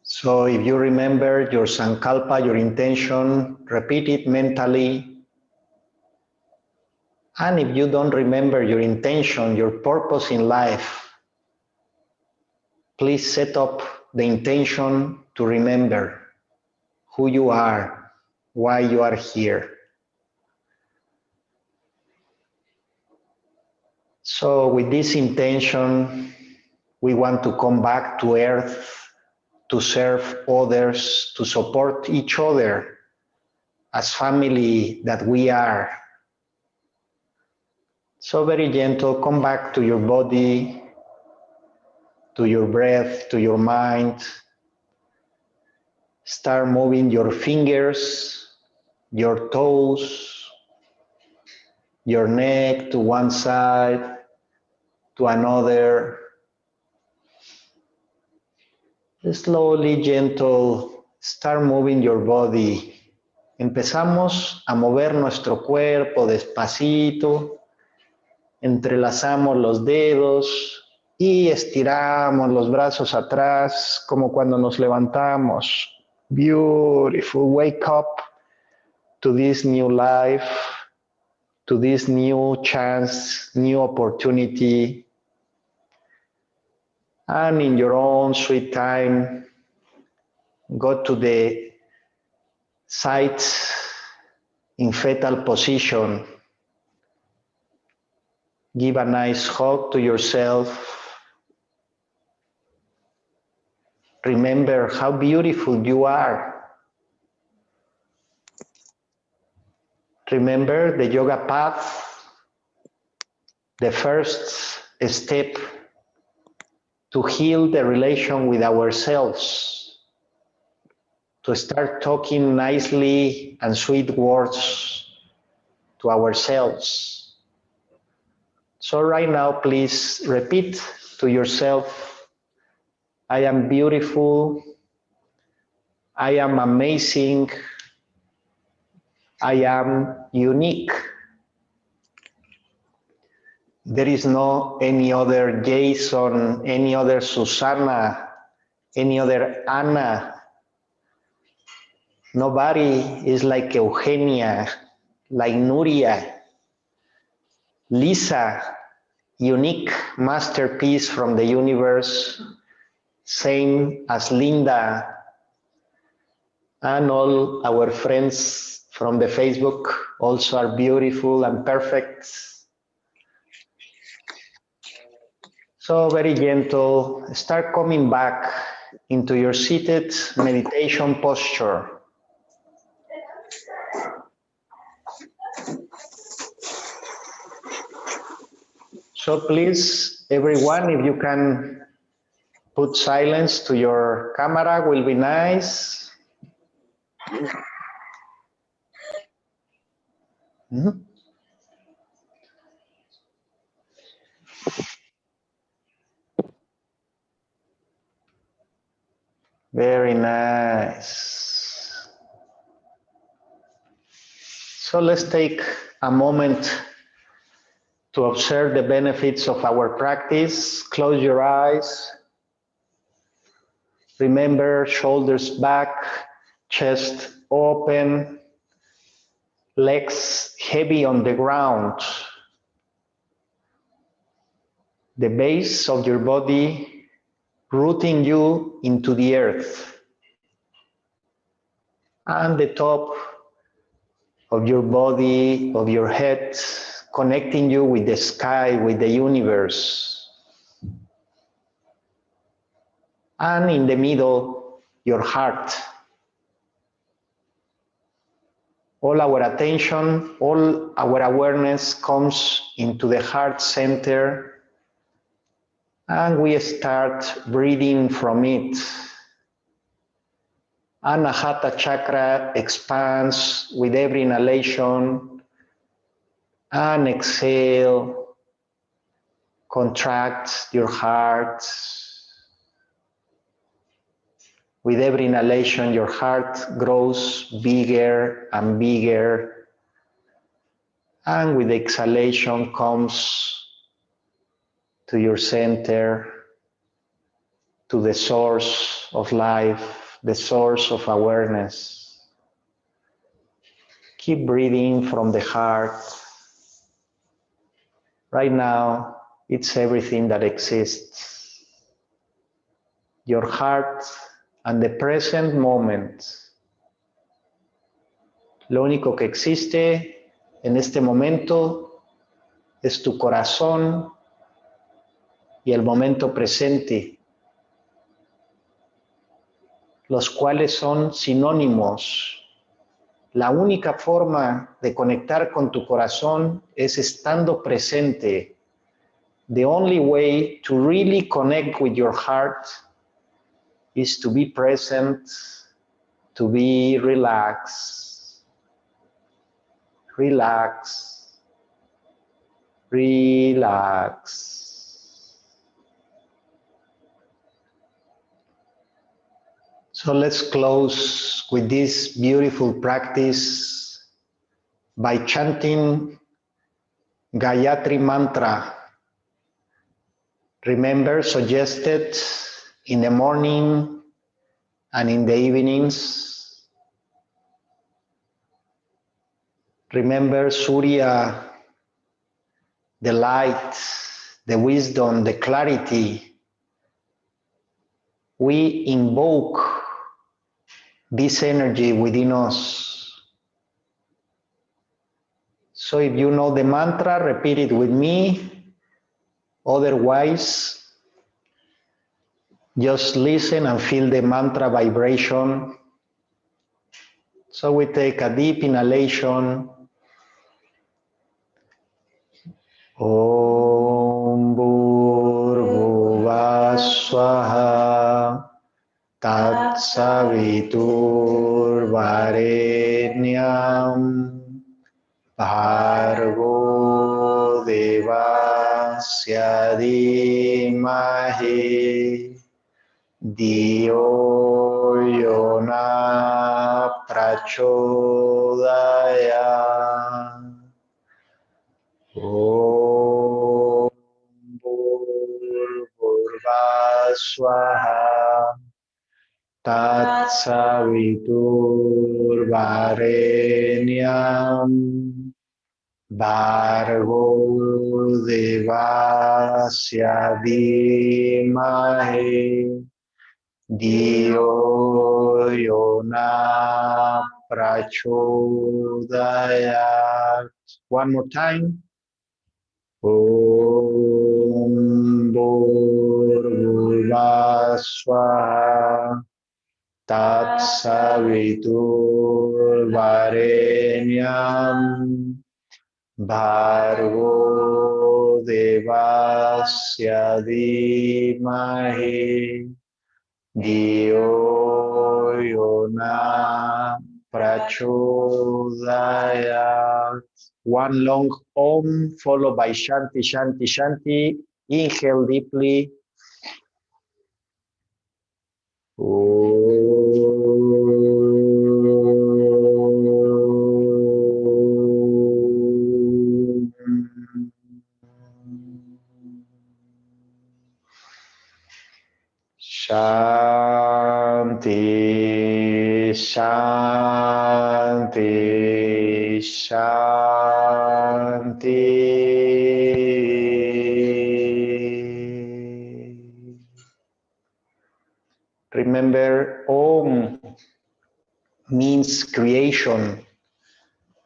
So if you remember your sankalpa, your intention, repeat it mentally. And if you don't remember your intention, your purpose in life, please set up the intention to remember who you are, why you are here. So with this intention, we want to come back to earth, to serve others, to support each other as family that we are. So very gentle, come back to your body, to your breath, to your mind. Start moving your fingers, your toes, your neck to one side, to another. Slowly, gentle, start moving your body. Empezamos a mover nuestro cuerpo despacito, entrelazamos los dedos y estiramos los brazos atrás como cuando nos levantamos. Beautiful. Wake up to this new life, to this new chance, new opportunity. And in your own sweet time, go to the side in fetal position. Give a nice hug to yourself. Remember how beautiful you are. Remember the yoga path, the first step to heal the relation with ourselves, to start talking nicely and sweet words to ourselves. So right now, please repeat to yourself, I am beautiful, I am amazing, I am unique. There is no any other Jason, any other Susana, any other Anna. Nobody is like Eugenia, like Nuria, Lisa, unique masterpiece from the universe, same as Linda, and all our friends from the Facebook also are beautiful and perfect. So very gentle, start coming back into your seated meditation posture. So please, everyone, if you can put silence to your camera, will be nice. Mm-hmm. Very nice. So let's take a moment to observe the benefits of our practice. Close your eyes. Remember, shoulders back, chest open, legs heavy on the ground. The base of your body rooting you into the earth. And the top of your body, of your head, connecting you with the sky, with the universe. And in the middle, your heart. All our attention, all our awareness comes into the heart center, and we start breathing from it. And the Hatha chakra expands with every inhalation, and exhale, contract your heart. With every inhalation, your heart grows bigger and bigger. And with exhalation comes to your center, to the source of life, the source of awareness. Keep breathing from the heart. Right now, it's everything that exists. Your heart and the present moment. Lo único que existe en este momento es tu corazón y el momento presente, los cuales son sinónimos. La única forma de conectar con tu corazón es estando presente. The only way to really connect with your heart is to be present, to be relaxed. Relax. Relax. So let's close with this beautiful practice by chanting Gayatri mantra. Remember, suggested in the morning and in the evenings. Remember Surya, the light, the wisdom, the clarity. We invoke this energy within us. So if you know the mantra, repeat it with me. Otherwise, just listen and feel the mantra vibration. So we take a deep inhalation. Om Bhurbhuvah Swaha Tat Savitur Varenyam Bhargo Devasya Dhimahi Diyo Yona Prachodaya. Oh. swaha. Tat saviturvarenyam bhargo devasya dhimahi dhiyo yona prachodayat. One more time. Om Bhurvasvaha Tat Saviturvarenyam Bhargo Devasya Dhimahi Dhiyo Yona Prachodayat. One long Om followed by Shanti, Shanti, Shanti. Inhale deeply. Shanti, Shanti, Shanti. Remember, Om means creation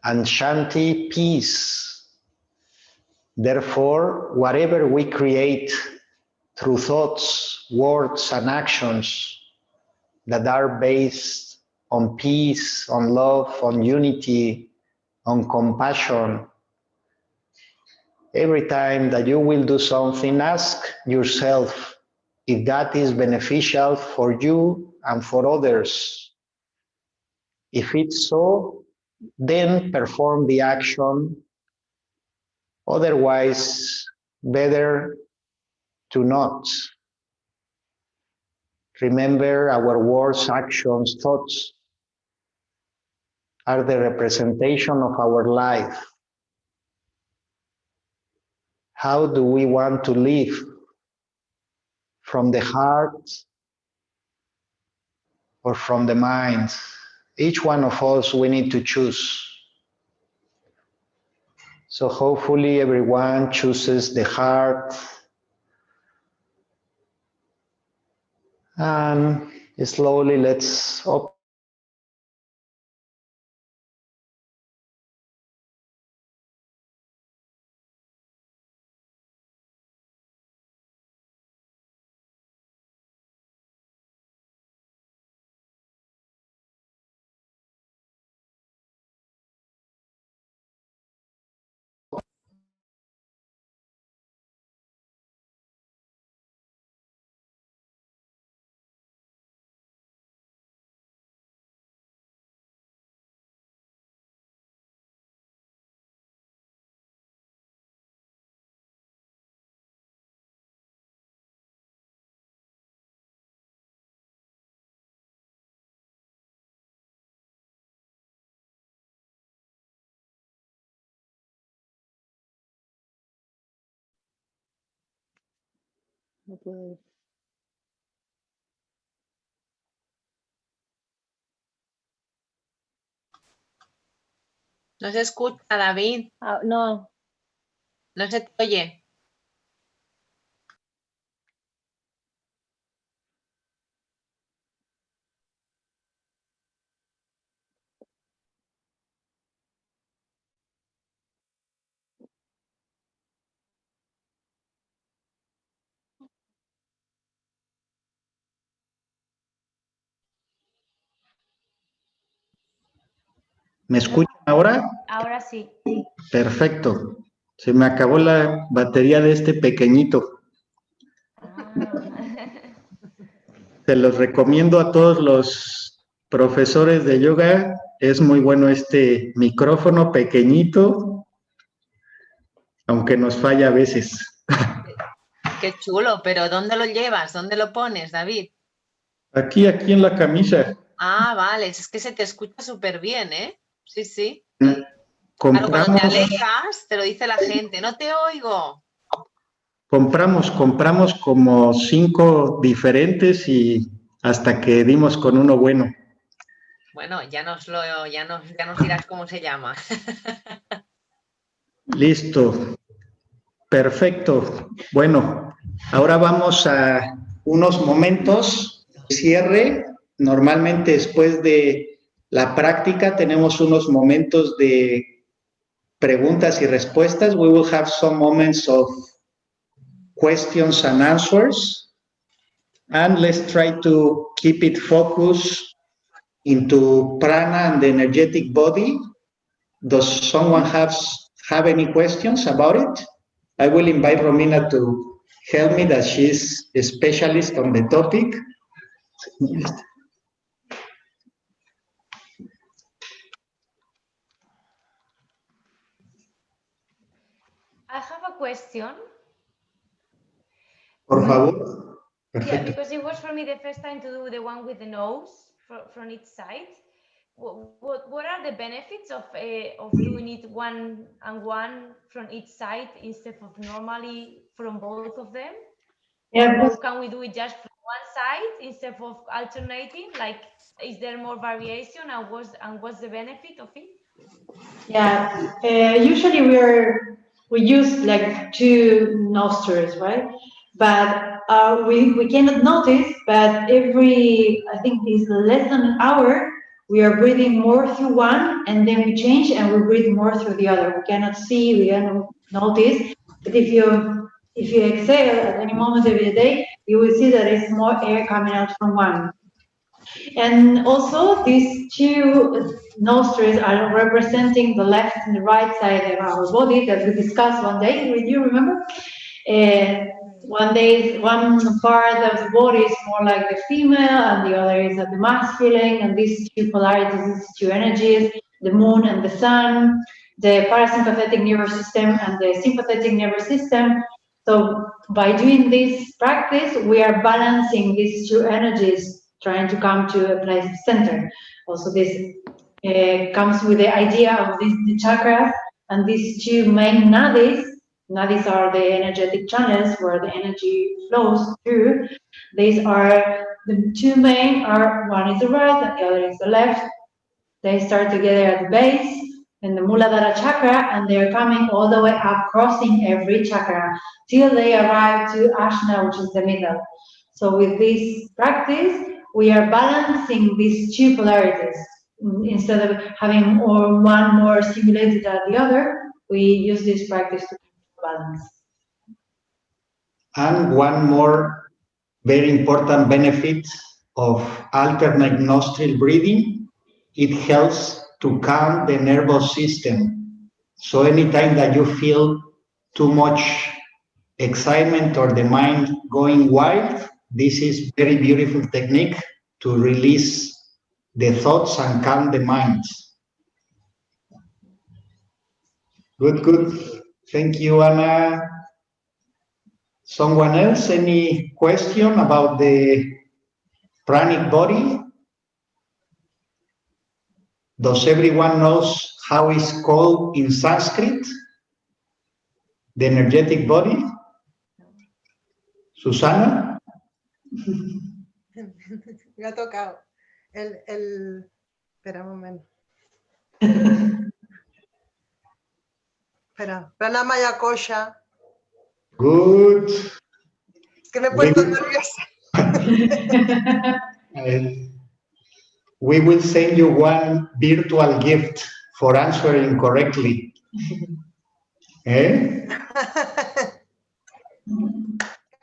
and Shanti, peace. Therefore, whatever we create through thoughts, words, and actions that are based on peace, on love, on unity, on compassion, every time that you will do something, ask yourself if that is beneficial for you and for others. If it's so, then perform the action. Otherwise, better to not. Remember, our words, actions, thoughts are the representation of our life. How do we want to live? From the heart or from the mind? Each one of us, we need to choose. So hopefully everyone chooses the heart, and slowly let's open. No puedo. No se escucha, David. Ah, no, No se te oye. ¿Me escuchan ahora? Ahora sí. Perfecto. Se me acabó la batería de este pequeñito. Ah. Se los recomiendo a todos los profesores de yoga. Es muy bueno este micrófono pequeñito, aunque nos falla a veces. Qué chulo, pero ¿dónde lo llevas? ¿Dónde lo pones, David? Aquí en la camisa. Ah, vale, es que se te escucha súper bien, ¿eh? Sí, sí. Claro, cuando te Compramos, alejas, te lo dice la gente, no te oigo. compramos como 5 diferentes y hasta que dimos con uno bueno. Bueno, ya nos dirás cómo se llama. Listo. Perfecto. Bueno, ahora vamos a unos momentos de cierre. Normalmente después de la práctica tenemos unos momentos de preguntas y respuestas. We will have some moments of questions and answers. And let's try to keep it focused into prana and the energetic body. Does someone have any questions about it? I will invite Romina to help me, that she's a specialist on the topic. I have a question. Por favor. Yeah, Perfecto. because it was for me the first time to do the one with the nose from each side. What are the benefits of doing it one and one from each side instead of normally from both of them? Yeah, Or can we do it just from one side instead of alternating? Like, is there more variation, and what's the benefit of it? yeah. Usually we use like 2 nostrils, right? But we cannot notice. But I think it's less than an hour, we are breathing more through one, and then we change and we breathe more through the other. We cannot see, we cannot notice. But if you exhale at any moment of the day, you will see that it's more air coming out from one. And also, these 2 nostrils are representing the left and the right side of our body that we discussed one day. Do you remember? One part of the body is more like the female, and the other is the masculine. And these 2 polarities, these 2 energies, the moon and the sun, the parasympathetic nervous system and the sympathetic nervous system. So by doing this practice, we are balancing these 2 energies, trying to come to a place of center. Also, this comes with the idea of the chakras, and these 2 main nadis. Nadis are the energetic channels where the energy flows through. These are the 2 main. One is the right and the other is the left. They start together at the base in the Muladhara chakra, and they're coming all the way up, crossing every chakra till they arrive to Ashna, which is the middle. So with this practice, we are balancing these 2 polarities. Instead of having one more stimulated than the other, we use this practice to balance. And one more very important benefit of alternate nostril breathing, it helps to calm the nervous system. So anytime that you feel too much excitement or the mind going wild, this is very beautiful technique to release the thoughts and calm the mind. Good. Thank you, Anna. Someone else, any question about the pranic body? Does everyone knows how it's called in Sanskrit? The energetic body? Susana? Me ha tocado. Espera un momento. Espera, Pranamaya Kosha. Good. Es que me he puesto nerviosa. We will send you one virtual gift for answering correctly. Eh?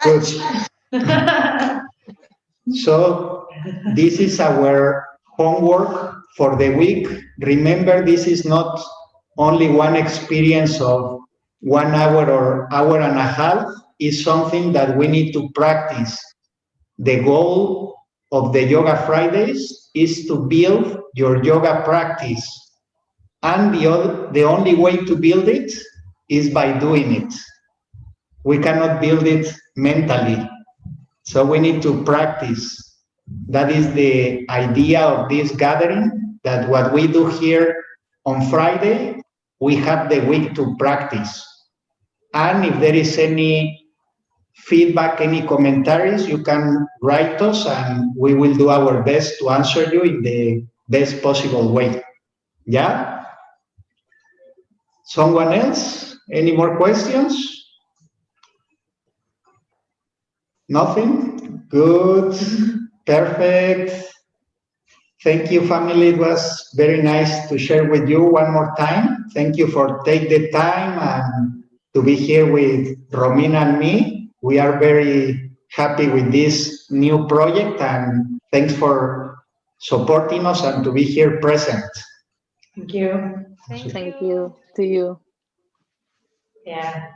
Good. So this is our homework for the week. Remember, this is not only one experience of 1 hour or hour and a half. It's something that we need to practice. The goal of the Yoga Fridays is to build your yoga practice. And the only way to build it is by doing it. We cannot build it mentally. So we need to practice. That is the idea of this gathering, that what we do here on Friday, we have the week to practice. And if there is any feedback, any commentaries, you can write us and we will do our best to answer you in the best possible way. Yeah? Someone else? Any more questions? Nothing? Good. Perfect. Thank you, family. It was very nice to share with you one more time. Thank you for taking the time and to be here with Romina and me. We are very happy with this new project and thanks for supporting us and to be here present. Thank you. Thank you to you. Yeah.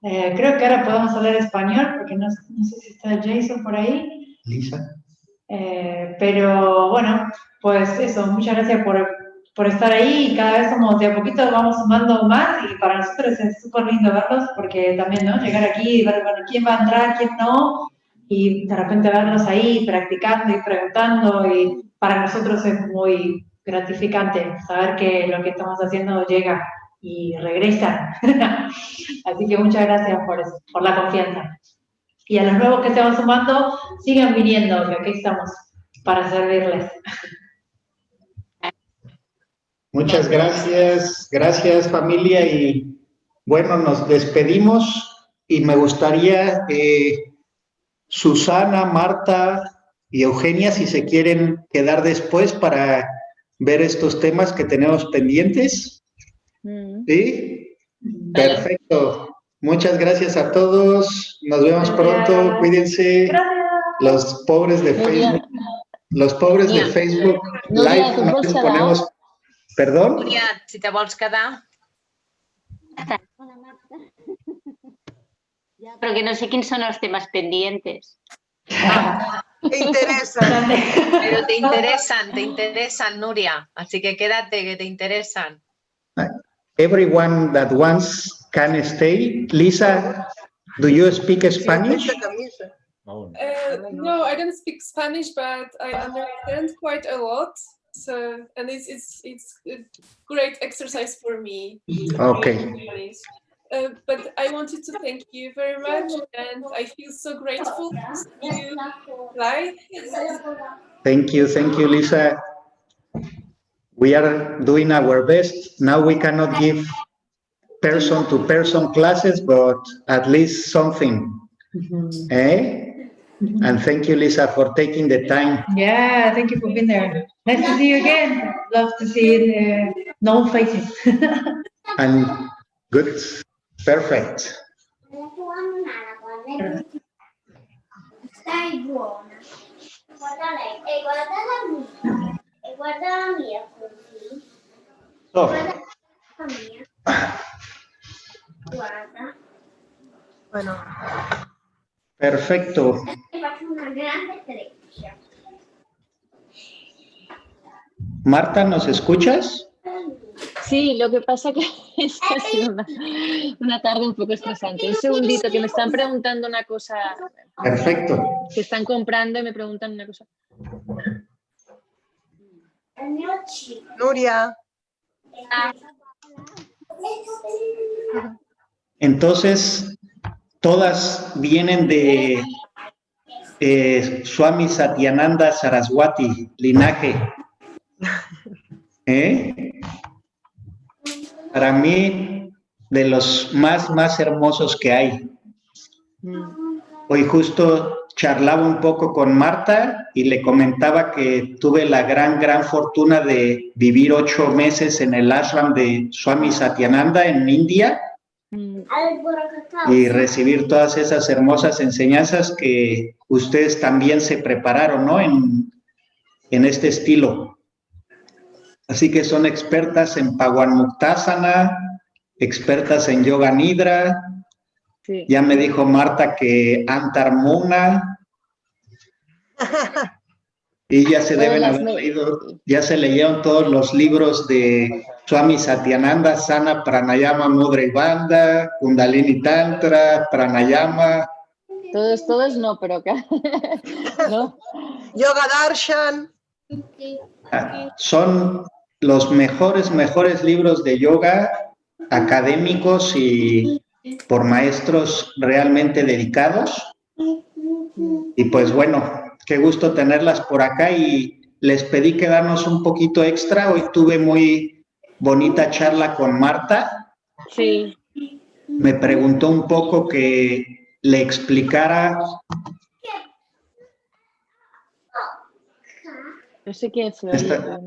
Creo que ahora podemos hablar español porque no sé si está Jason por ahí. Lisa. Pero bueno, pues eso, muchas gracias por estar ahí y cada vez somos de a poquito vamos sumando más y para nosotros es súper lindo verlos porque también, ¿no? Llegar aquí y ver, bueno, quién va a entrar, quién no y de repente verlos ahí practicando y preguntando y para nosotros es muy gratificante saber que lo que estamos haciendo llega y regresa. Así que muchas gracias por eso, por la confianza. Y a los nuevos que se van sumando, sigan viniendo, que aquí estamos para servirles. Muchas gracias, gracias familia y bueno, nos despedimos y me gustaría Susana, Marta y Eugenia si se quieren quedar después para ver estos temas que tenemos pendientes. ¿Sí? Perfecto. Muchas gracias a todos. Nos vemos pronto. Cuídense. Gracias. Los pobres de Facebook. Los pobres de Facebook Live no les ponemos. ¿Perdón? Núria, si te vols quedar. Hola, Marta. Ya, pero que no sé quiénes son los temas pendientes. Te interesa. Pero te interesan, Núria. Así que quédate, que te interesan. Everyone that wants can stay. Lisa, do you speak Spanish? Esta camisa. No, I don't speak Spanish, but I understand quite a lot. So, and it's a great exercise for me. Okay. But I wanted to thank you very much, and I feel so grateful to see you live. Thank you, Lisa. We are doing our best. Now we cannot give person-to-person classes, but at least something. Eh? And thank you, Lisa, for taking the time. Yeah, thank you for being there. Nice to see you again. Love to see known faces. And good, perfect. Stai buona. Guarda lei e guarda la mia. E guarda la mia così. So, Guarda la mia. Guarda. Bueno, perfecto. E faccio una grande treccia. Marta, ¿nos escuchas? Sí, lo que pasa que es que ha sido una tarde un poco estresante. Un segundito, que me están preguntando una cosa. Perfecto. Que están comprando y me preguntan una cosa. Il mio cibo. Nuria. Entonces, todas vienen de Swami Satyananda Saraswati, linaje. Para mí, de los más hermosos que hay. Hoy justo charlaba un poco con Marta y le comentaba que tuve la gran fortuna de vivir 8 meses en el ashram de Swami Satyananda en India y recibir todas esas hermosas enseñanzas que ustedes también se prepararon, ¿no? En este estilo. Así que son expertas en Bhagwan Muktasana, expertas en Yoga Nidra. Sí. Ya me dijo Marta que Antarmuna. Y ya se deben haber leído, ya se leyeron todos los libros de Swami Satyananda, Sana Pranayama Mudra y Bandha, Kundalini Tantra, Pranayama. Todos no, pero acá. ¿No? Yoga Darshan. Son los mejores libros de yoga académicos y por maestros realmente dedicados. Y pues bueno, qué gusto tenerlas por acá y les pedí quedarnos un poquito extra. Hoy tuve muy bonita charla con Marta. Sí. Me preguntó un poco que le explicara. No sé quién se oye, pero no.